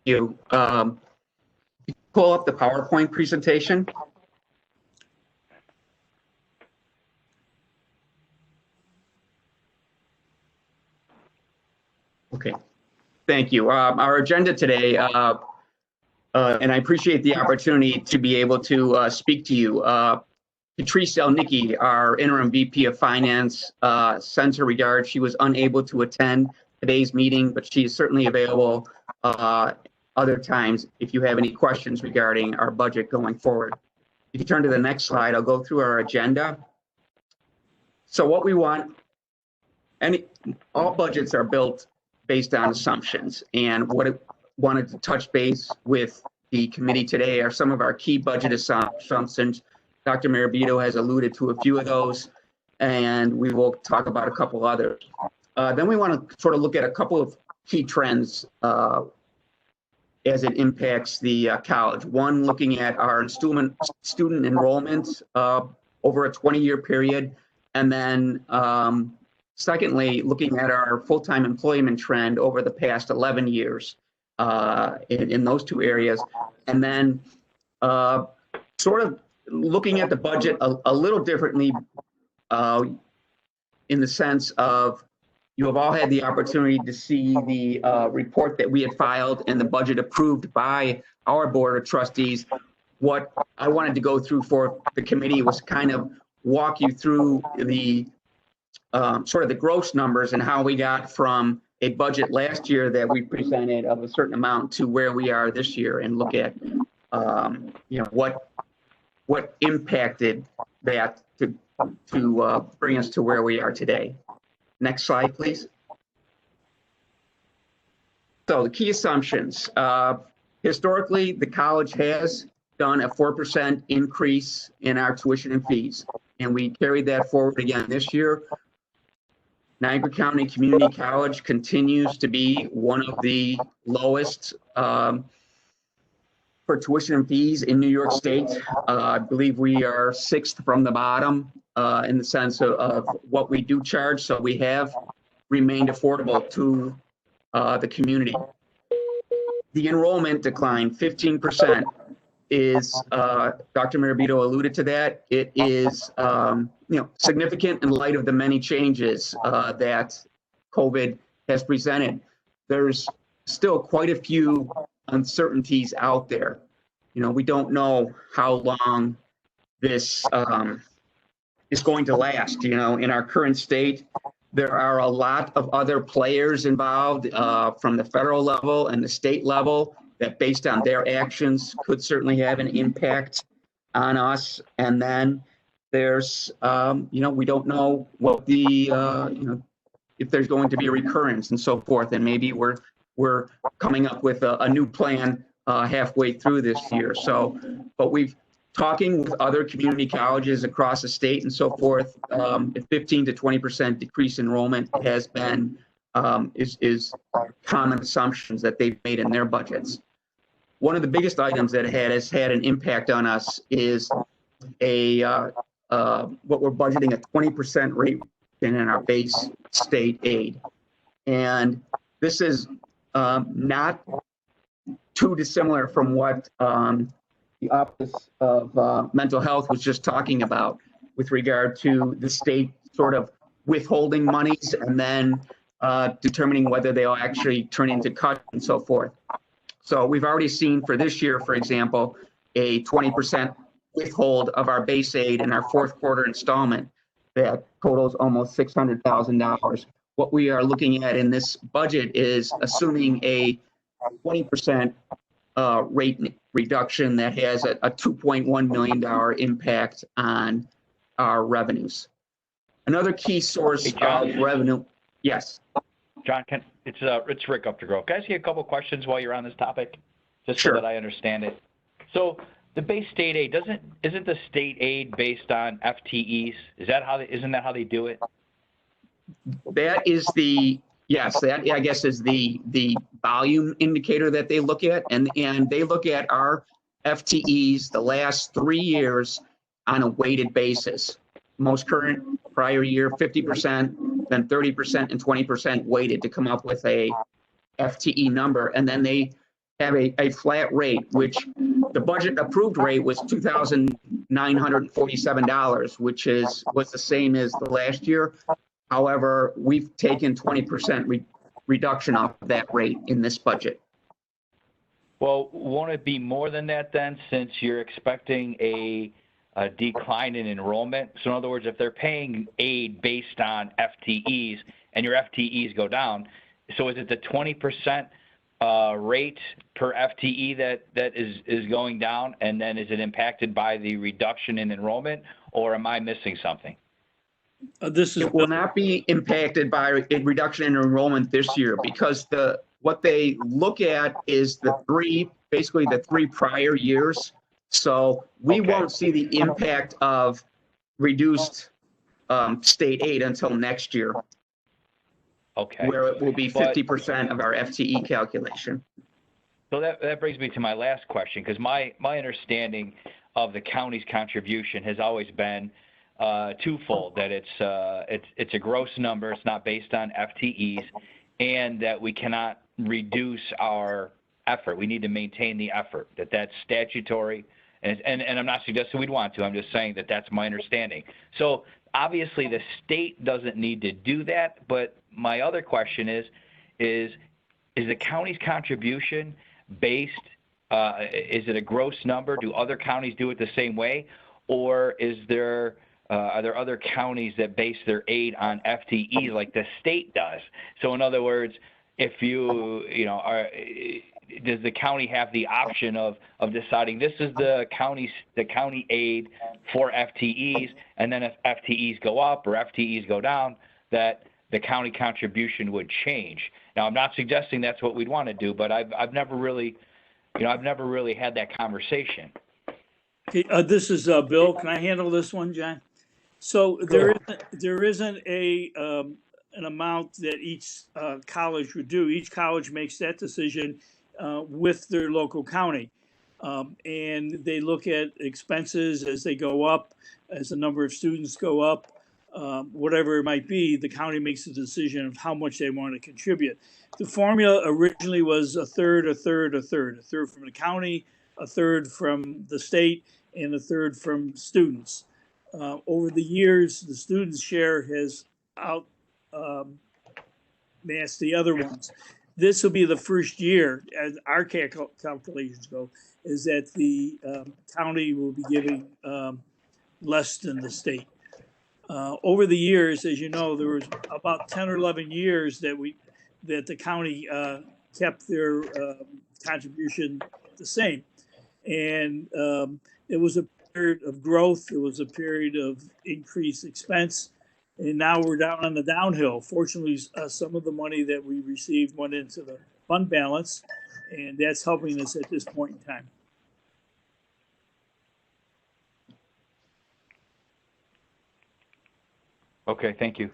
You pull up the PowerPoint presentation. Okay. Thank you. Our agenda today, and I appreciate the opportunity to be able to speak to you. Patrice Elnicki, our interim VP of Finance, sends her regards. She was unable to attend today's meeting, but she is certainly available other times if you have any questions regarding our budget going forward. If you turn to the next slide, I'll go through our agenda. So what we want, all budgets are built based on assumptions, and what I wanted to touch base with the committee today are some of our key budget assumptions. Dr. Marabito has alluded to a few of those, and we will talk about a couple others. Then we want to sort of look at a couple of key trends as it impacts the college. One, looking at our student enrollment over a 20-year period, and then secondly, looking at our full-time employment trend over the past 11 years in those 2 areas, and then sort of looking at the budget a little differently in the sense of you have all had the opportunity to see the report that we had filed and the budget approved by our Board of Trustees. What I wanted to go through for the committee was kind of walk you through the sort of the gross numbers and how we got from a budget last year that we presented of a certain amount to where we are this year, and look at what impacted that to bring us to where we are today. Next slide, please. So the key assumptions. Historically, the college has done a 4% increase in our tuition and fees, and we carried that forward again this year. Niagara County Community College continues to be one of the lowest for tuition and fees in New York State. I believe we are 6th from the bottom in the sense of what we do charge. So we have remained affordable to the community. The enrollment declined 15% is, Dr. Marabito alluded to that. It is, significant in light of the many changes that COVID has presented. There's still quite a few uncertainties out there. We don't know how long this is going to last. In our current state, there are a lot of other players involved from the federal level and the state level that, based on their actions, could certainly have an impact on us. And then there's, we don't know what the, if there's going to be a recurrence and so forth. And maybe we're coming up with a new plan halfway through this year. So, but we've talking with other community colleges across the state and so forth, 15 to 20% decrease enrollment has been, is common assumptions that they've made in their budgets. One of the biggest items that has had an impact on us is what we're budgeting a 20% rate in our base state aid. And this is not too dissimilar from what the Office of Mental Health was just talking about with regard to the state sort of withholding monies and then determining whether they'll actually turn into cuts and so forth. So we've already seen for this year, for example, a 20% withhold of our base aid in our fourth quarter installment that totals almost $600,000. What we are looking at in this budget is assuming a 20% rate reduction that has a $2.1 million impact on our revenues. Another key source of revenue. Yes. John, it's Rick Updegrove. Can I ask you a couple questions while you're on this topic? Just so that I understand it. So the base state aid, isn't the state aid based on FTEs? Isn't that how they do it? That is that I guess is the volume indicator that they look at, and they look at our FTEs the last 3 years on a weighted basis. Most current, prior year, 50%, then 30% and 20% weighted to come up with a FTE number. And then they have a flat rate, which the budget approved rate was $2,947, which was the same as the last year. However, we've taken 20% reduction off of that rate in this budget. Well, won't it be more than that then, since you're expecting a decline in enrollment? So in other words, if they're paying aid based on FTEs and your FTEs go down, so is it the 20% rate per FTE that is going down, and then is it impacted by the reduction in enrollment, or am I missing something? It will not be impacted by a reduction in enrollment this year, because what they look at is basically the three prior years. So we won't see the impact of reduced state aid until next year. Okay. Where it will be 50% of our FTE calculation. So that brings me to my last question, because my understanding of the county's contribution has always been twofold, that it's a gross number, it's not based on FTEs, and that we cannot reduce our effort. We need to maintain the effort, that's statutory, and I'm not suggesting we'd want to, I'm just saying that that's my understanding. So obviously the state doesn't need to do that, but my other question is the county's contribution based, is it a gross number? Do other counties do it the same way? Or are there other counties that base their aid on FTE like the state does? So in other words, if does the county have the option of deciding this is the county aid for FTEs, and then if FTEs go up or FTEs go down, that the county contribution would change? Now, I'm not suggesting that's what we'd want to do, but I've never really had that conversation. Okay, this is Bill. Can I handle this one, John? So there isn't an amount that each college would do. Each college makes that decision with their local county. And they look at expenses as they go up, as the number of students go up, whatever it might be, the county makes the decision of how much they want to contribute. The formula originally was a third from the county, a third from the state, and a third from students. Over the years, the students' share has outmassed the other ones. This will be the first year, as our calculations go, is that the county will be giving less than the state. Over the years, as you know, there was about 10 or 11 years that the county kept their contribution the same. And it was a period of growth. It was a period of increased expense. And now we're down on the downhill. Fortunately, some of the money that we received went into the fund balance, and that's helping us at this point in time. Okay, thank you.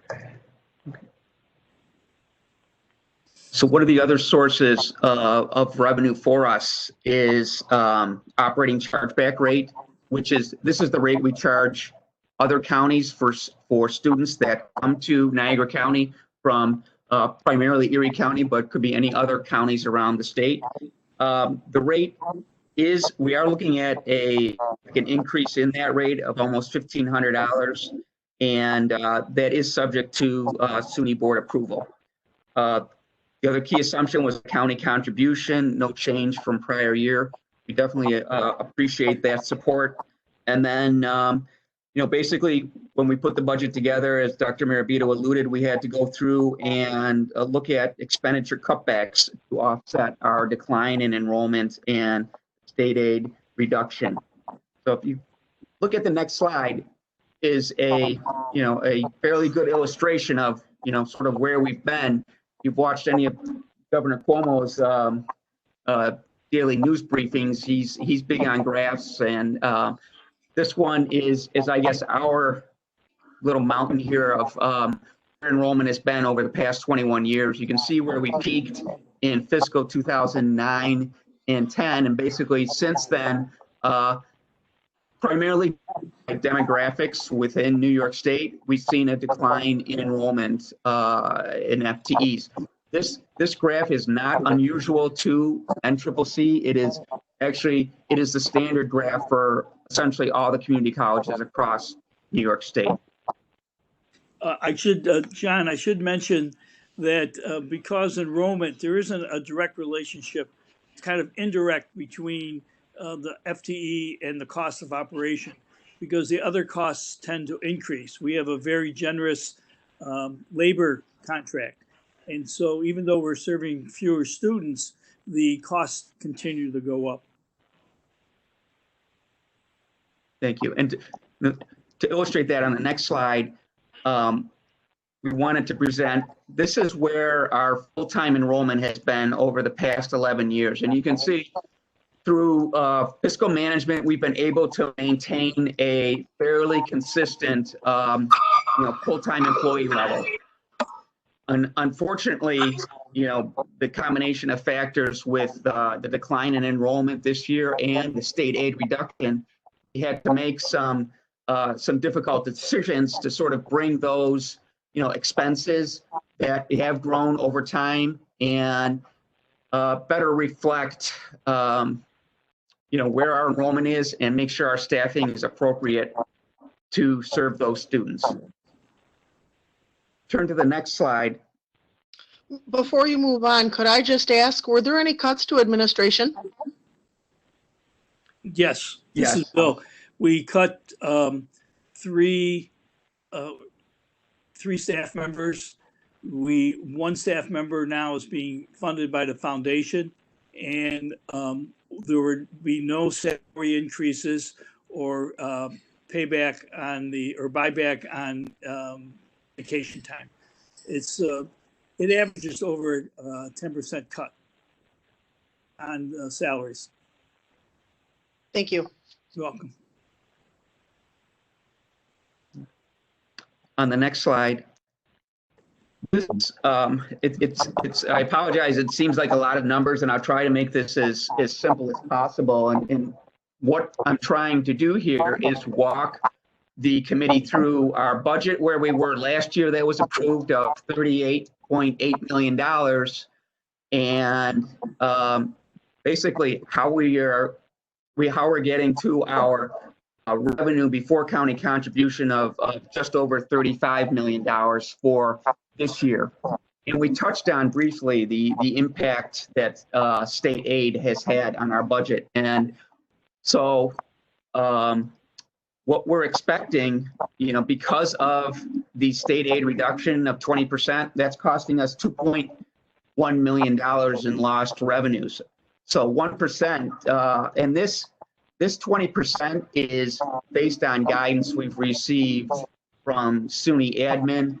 So one of the other sources of revenue for us is operating chargeback rate, this is the rate we charge other counties for students that come to Niagara County from primarily Erie County, but could be any other counties around the state. The rate is, we are looking at an increase in that rate of almost $1,500, and that is subject to SUNY board approval. The other key assumption was county contribution, no change from prior year. We definitely appreciate that support. And then, basically, when we put the budget together, as Dr. Marabito alluded, we had to go through and look at expenditure cutbacks to offset our decline in enrollment and state aid reduction. So if you look at the next slide, is a fairly good illustration of, sort of where we've been. You've watched any of Governor Cuomo's daily news briefings. He's big on graphs, and this one is I guess our little mountain here of where enrollment has been over the past 21 years. You can see where we peaked in fiscal 2009 and 10, and basically since then, primarily by demographics within New York State, we've seen a decline in enrollment in FTEs. This graph is not unusual to NCCC. It is the standard graph for essentially all the community colleges across New York State. John, I should mention that because enrollment, there isn't a direct relationship, it's kind of indirect between the FTE and the cost of operation, because the other costs tend to increase. We have a very generous labor contract. And so even though we're serving fewer students, the costs continue to go up. Thank you. And to illustrate that on the next slide, we wanted to present, this is where our full-time enrollment has been over the past 11 years. And you can see through fiscal management, we've been able to maintain a fairly consistent full-time employee level. Unfortunately, the combination of factors with the decline in enrollment this year and the state aid reduction, we had to make some difficult decisions to sort of bring those expenses that have grown over time and better reflect where our enrollment is and make sure our staffing is appropriate to serve those students. Turn to the next slide. Before you move on, could I just ask, were there any cuts to administration? Yes, this is Bill. We cut three staff members. One staff member now is being funded by the foundation, and there would be no salary increases or buyback on vacation time. It averages over 10% cut on salaries. Thank you. You're welcome. On the next slide, this, I apologize, it seems like a lot of numbers, and I'll try to make this as simple as possible. And what I'm trying to do here is walk the committee through our budget where we were last year that was approved of $38.8 million, and basically how we are how we're getting to our revenue before county contribution of just over $35 million for this year. And we touched on briefly the impact that state aid has had on our budget. And so what we're expecting, because of the state aid reduction of 20%, that's costing us $2.1 million in lost revenues. So 1%, and this 20% is based on guidance we've received from SUNY admin.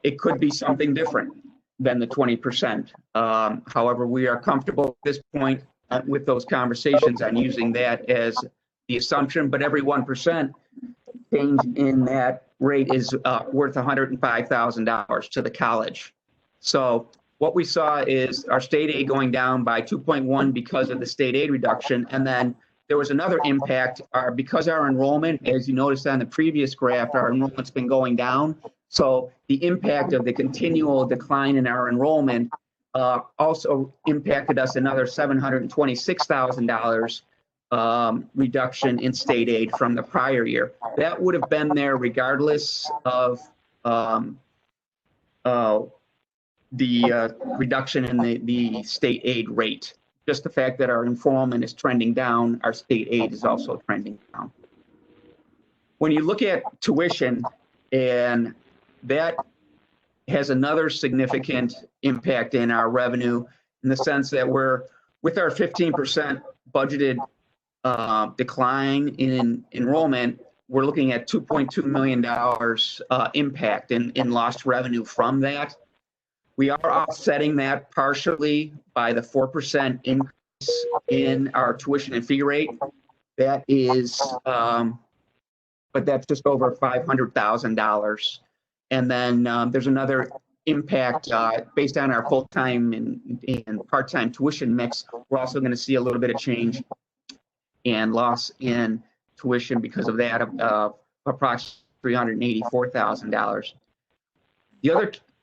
It could be something different than the 20%. However, we are comfortable at this point with those conversations on using that as the assumption, but every 1% change in that rate is worth $105,000 to the college. So what we saw is our state aid going down by 2.1 because of the state aid reduction. And then there was another impact because our enrollment, as you noticed on the previous graph, our enrollment's been going down. So the impact of the continual decline in our enrollment also impacted us another $726,000 reduction in state aid from the prior year. That would have been there regardless of the reduction in the state aid rate. Just the fact that our enrollment is trending down, our state aid is also trending down. When you look at tuition, and that has another significant impact in our revenue in the sense that we're, with our 15% budgeted decline in enrollment, we're looking at $2.2 million impact in lost revenue from that. We are offsetting that partially by the 4% increase in our tuition and fee rate. That is, but that's just over $500,000. And then there's another impact based on our full-time and part-time tuition mix. We're also going to see a little bit of change and loss in tuition because of that of approximately $384,000.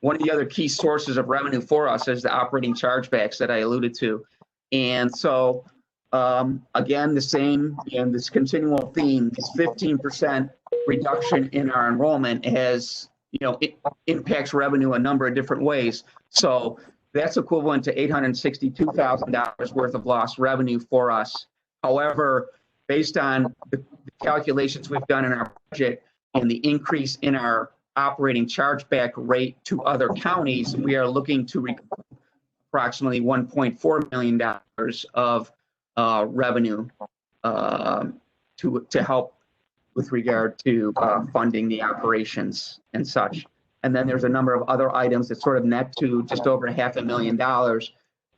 One of the other key sources of revenue for us is the operating chargebacks that I alluded to. And so, again, the same, and this continual theme, this 15% reduction in our enrollment has, it impacts revenue a number of different ways. So that's equivalent to $862,000 worth of lost revenue for us. However, based on the calculations we've done in our budget and the increase in our operating chargeback rate to other counties, we are looking to recoup approximately $1.4 million of revenue to help with regard to funding the operations and such. And then there's a number of other items that sort of net to just over $500,000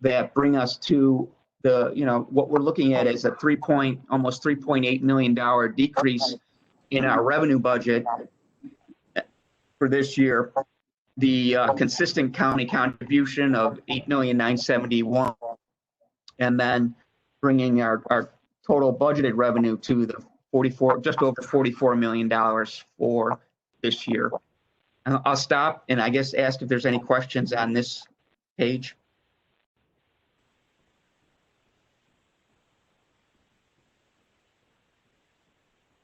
that bring us to the, what we're looking at is a almost $3.8 million decrease in our revenue budget for this year. The consistent county contribution of $8,971,000, and then bringing our total budgeted revenue to the just over $44 million for this year. I'll stop and I guess ask if there's any questions on this page.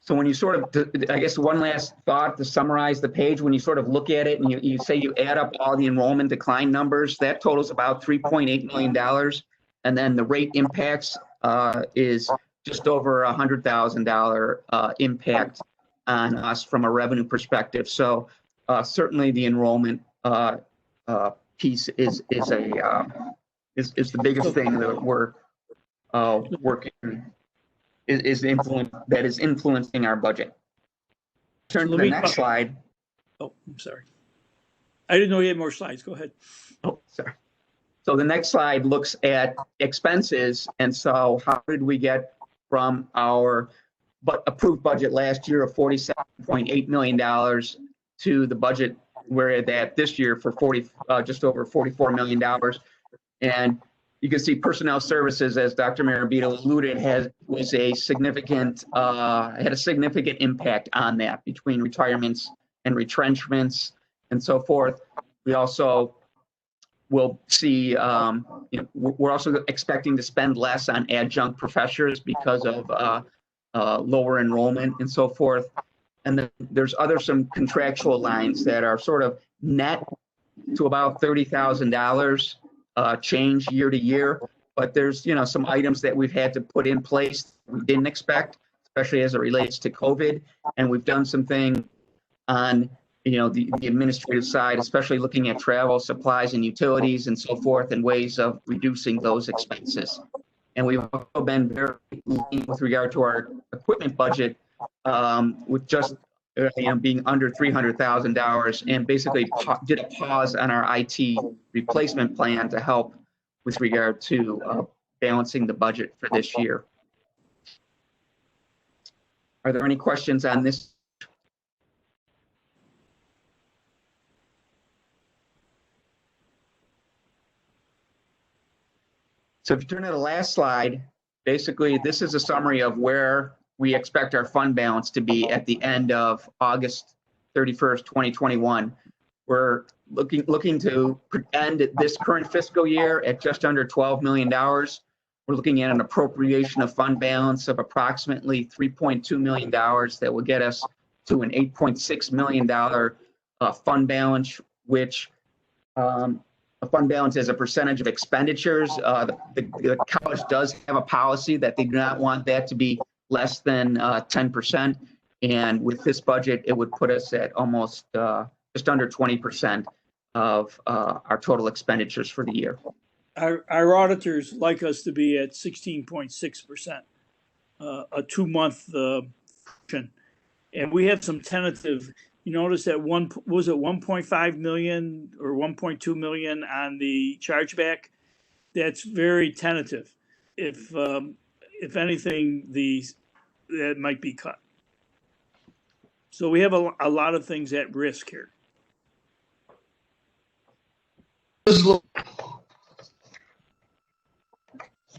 So when you sort of, I guess one last thought to summarize the page, when you sort of look at it and you say you add up all the enrollment decline numbers, that totals about $3.8 million. And then the rate impacts is just over $100,000 impact on us from a revenue perspective. So certainly the enrollment piece is the biggest thing that we're working is influencing our budget. Turn to the next slide. Oh, I'm sorry. I didn't know you had more slides. Go ahead. Oh, sorry. So the next slide looks at expenses. And so how did we get from our approved budget last year of $47.8 million to the budget we're at this year for just over $44 million. And you can see personnel services, as Dr. Marabito alluded, had a significant impact on that between retirements and retrenchments and so forth. We also we'll see, we're also expecting to spend less on adjunct professors because of lower enrollment and so forth. And then there's some contractual lines that are sort of net to about $30,000 change year to year. But there's, some items that we've had to put in place we didn't expect, especially as it relates to COVID. And we've done some things on, the administrative side, especially looking at travel, supplies, and utilities and so forth, and ways of reducing those expenses. And we've also been very lean with regard to our equipment budget, with just being under $300,000, and basically did a pause on our IT replacement plan to help with regard to balancing the budget for this year. Are there any questions on this? So if you turn to the last slide, basically this is a summary of where we expect our fund balance to be at the end of August 31st, 2021. We're looking to end this current fiscal year at just under $12 million. We're looking at an appropriation of fund balance of approximately $3.2 million that will get us to an $8.6 million fund balance, which a fund balance as a percentage of expenditures. The college does have a policy that they do not want that to be less than 10%. And with this budget, it would put us at almost just under 20% of our total expenditures for the year. Our auditors like us to be at 16.6%, a 2-month function. And we have some tentative, you notice that 1.5 million or 1.2 million on the chargeback? That's very tentative. If anything, that might be cut. So we have a lot of things at risk here.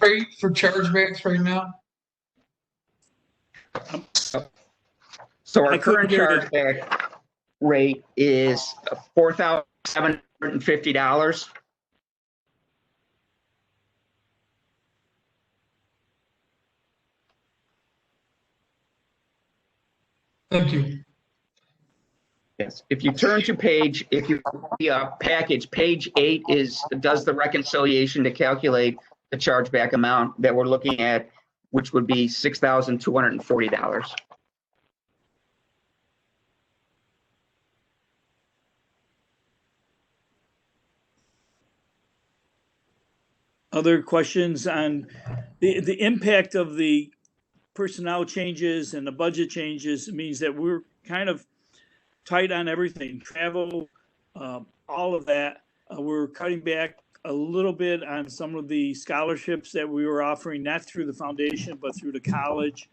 Rate for chargebacks right now? So our current chargeback rate is $4,750. Thank you. Yes. If you turn to page 8 does the reconciliation to calculate the chargeback amount that we're looking at, which would be $6,240. Other questions on the impact of the personnel changes and the budget changes? Means that we're kind of tight on everything, travel, all of that. We're cutting back a little bit on some of the scholarships that we were offering, not through the foundation, but through the college.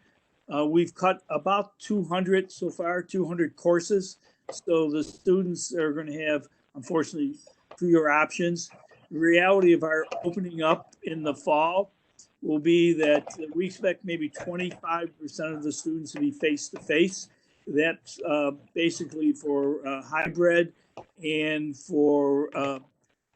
We've cut about 200 so far, 200 courses. So the students are going to have, unfortunately, fewer options. The reality of our opening up in the fall will be that we expect maybe 25% of the students to be face-to-face. That's basically for hybrid and for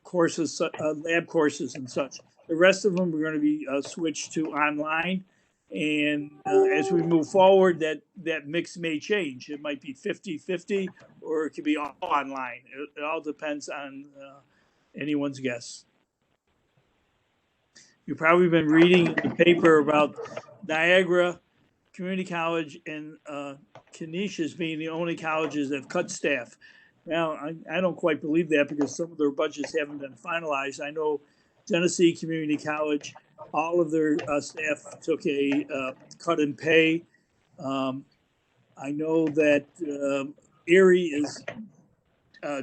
courses, lab courses and such. The rest of them are going to be switched to online. And as we move forward, that mix may change. It might be 50-50, or it could be all online. It all depends on anyone's guess. You've probably been reading the paper about Niagara Community College and Canisius being the only colleges that have cut staff. Now, I don't quite believe that because some of their budgets haven't been finalized. I know Genesee Community College, all of their staff took a cut in pay. I know that Erie is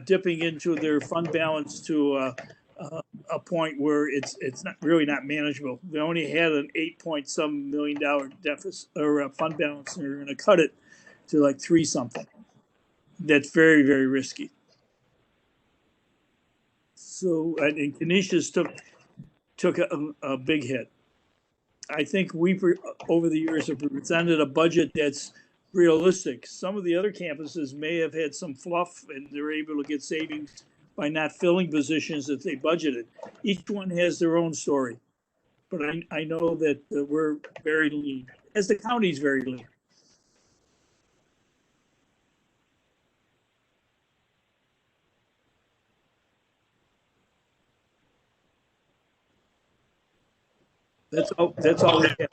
dipping into their fund balance to a point where it's not really not manageable. They only had an $8-some million deficit or fund balance, and they're going to cut it to like 3-something. That's very, very risky. So, and Canisius took a big hit. I think we, over the years, have presented a budget that's realistic. Some of the other campuses may have had some fluff and they're able to get savings by not filling positions that they budgeted. Each one has their own story. But I know that we're very lean, as the county's very lean. That's all we have.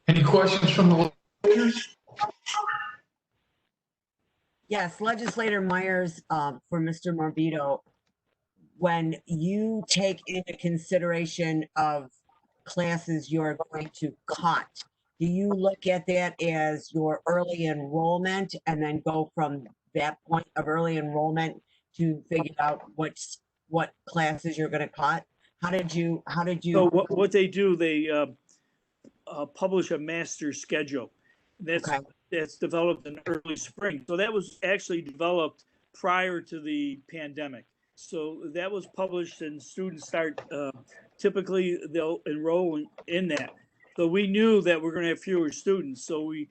Any questions from the legislators? Yes, Legislator Myers, for Mr. Morbido, when you take into consideration of classes you're going to cut, do you look at that as your early enrollment and then go from that point of early enrollment to figure out what classes you're going to cut? How did you? So what they do, they publish a master schedule. That's developed in early spring. So that was actually developed prior to the pandemic. So that was published, and students start, typically they'll enroll in that. So we knew that we're going to have fewer students. So we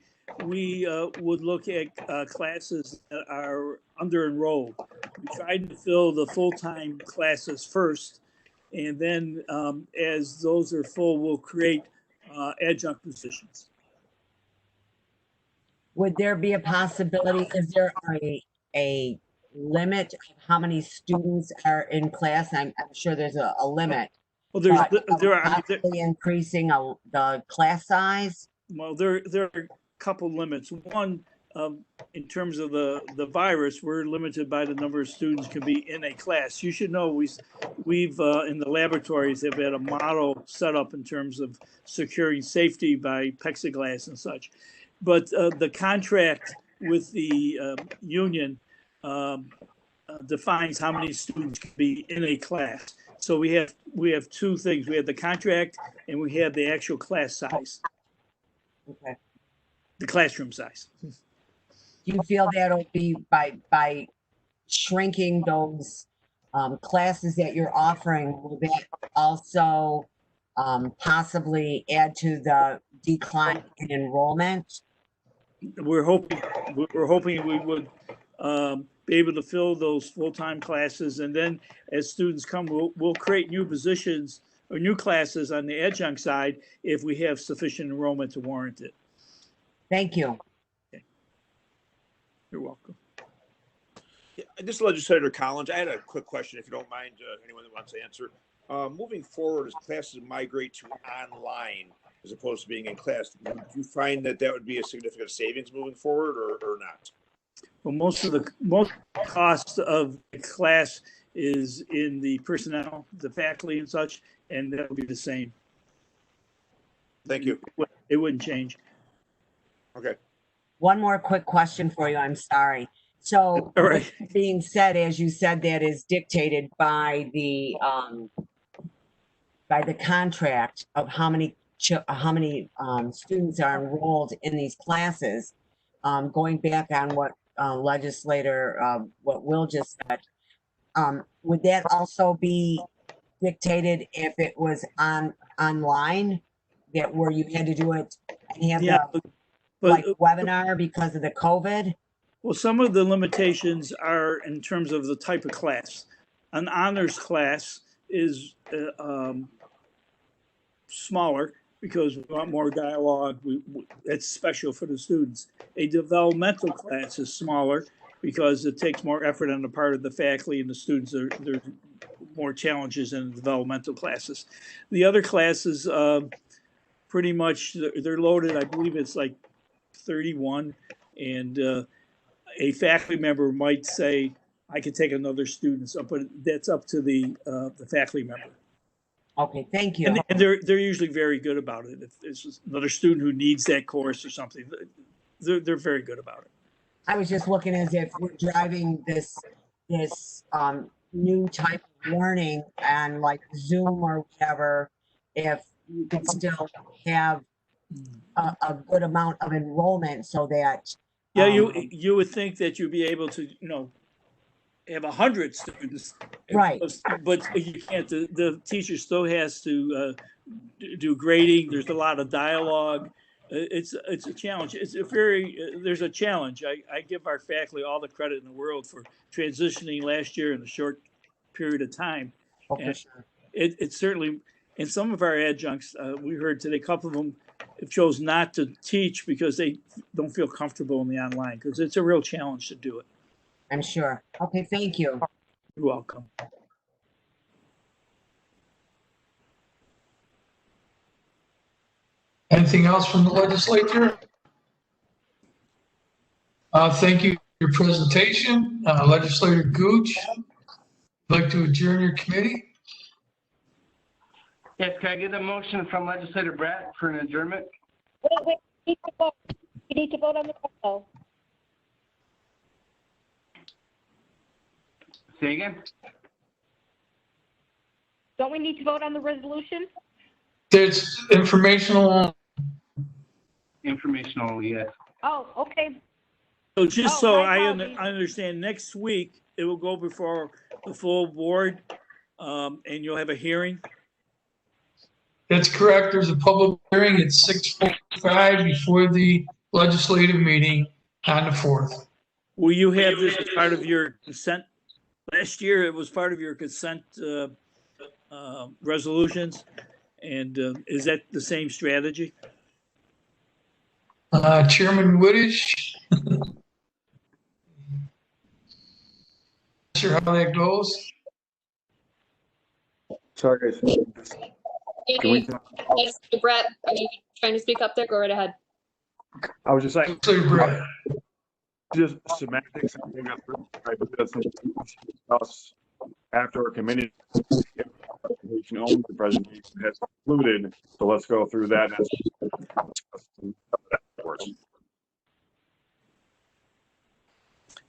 would look at classes that are under enrolled. We tried to fill the full-time classes first, and then as those are full, we'll create adjunct positions. Would there be a possibility, is there a limit of how many students are in class? I'm sure there's a limit. Well, there are increasing the class size. Well, there are a couple limits. One, in terms of the virus, we're limited by the number of students can be in a class. You should know we've in the laboratories have had a model set up in terms of securing safety by plexiglass and such. But the contract with the union defines how many students can be in a class. So we have two things. We have the contract and we have the actual class size. Okay. The classroom size. Do you feel that'll be by shrinking those classes that you're offering, will that also possibly add to the decline in enrollment? We're hoping we would be able to fill those full-time classes, and then as students come, we'll create new positions or new classes on the adjunct side if we have sufficient enrollment to warrant it. Thank you. Okay. You're welcome. Yeah, this is Legislator Collins. I had a quick question, if you don't mind, anyone that wants to answer. Moving forward, as classes migrate to online as opposed to being in class, do you find that would be a significant savings moving forward, or not? Well, most cost of the class is in the personnel, the faculty and such, and that would be the same. Thank you. It wouldn't change. Okay. One more quick question for you. I'm sorry. So, all right. Being said, as you said, that is dictated by the contract of how many students are enrolled in these classes. Going back on what what Will just said, would that also be dictated if it was online, that where you had to do it and have webinar because of the COVID? Well, some of the limitations are in terms of the type of class. An honors class is smaller because we want more dialogue. It's special for the students. A developmental class is smaller because it takes more effort on the part of the faculty and the students. There's more challenges in the developmental classes. The other classes, pretty much, they're loaded. I believe it's like 31, and a faculty member might say, I could take another student, but that's up to the faculty member. Okay, thank you. And they're usually very good about it. If it's another student who needs that course or something, they're very good about it. I was just looking as if we're driving this new type of learning and like Zoom or whatever, if you could still have a good amount of enrollment so that. Yeah, you would think that you'd be able to, have 100 students, right? But you can't. The teacher still has to do grading. There's a lot of dialogue. it's a challenge. It's a very, there's a challenge. I give our faculty all the credit in the world for transitioning last year in a short period of time. Oh, for And sure. it certainly, and some of our adjuncts, we heard today, a couple of them chose not to teach because they don't feel comfortable in the online, because it's a real challenge to do it. I'm sure. Okay, thank you. You're welcome. Anything else from the legislature? Thank you for your presentation. Legislator Gooch, would like to adjourn your committee? Yes, can I get a motion from Legislator Brett for an adjournment? Wait, we need to vote. We need to vote on the call. Say again? Don't we need to vote on the resolution? There's informational. Informational, yes. Oh, okay. So just Oh, so my I apologies. understand, next week, it will go before the full board, and you'll have a hearing? That's correct. There's a public hearing at 6:45 before the legislative meeting on the 4th. Will you have this as part of your consent? Last year, it was part of your consent resolutions, and is that the same strategy? Chairman Widish. Not sure how that goes. Sorry. Can we? Yes, Brett, are you trying to speak up there? Go right ahead. I was just saying. Brett. Just semantics. I think that's something we should discuss after our committee. Presentation only. The presentation has concluded, so let's go through that.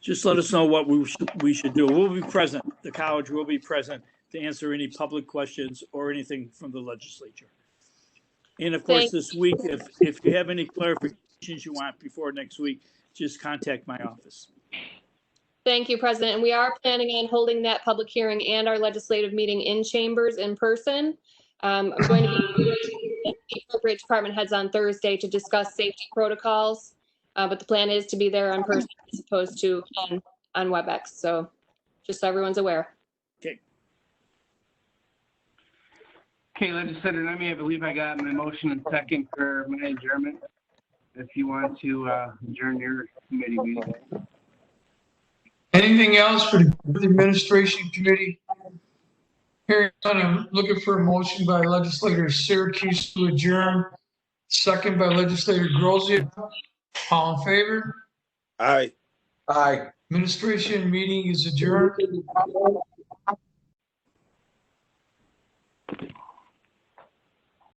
Just let us know what we should do. We'll be present. The college will be present to answer any public questions or anything from the legislature. And of course, this week, if you have any clarifications you want before next week, just contact my office. Thank you, President. And we are planning on holding that public hearing and our legislative meeting in chambers in person. I'm going to be with the appropriate department heads on Thursday to discuss safety protocols. But the plan is to be there in person as opposed to on WebEx. So just so everyone's aware. Okay. Okay, Legislator, I believe I got my motion and second for my adjournment. If you want to adjourn your committee meeting. Anything else for the administration committee? Hearing none, I'm looking for a motion by legislator Syracuse to adjourn. Second by legislator Grozia. All in favor? Aye. Aye. Administration meeting is adjourned.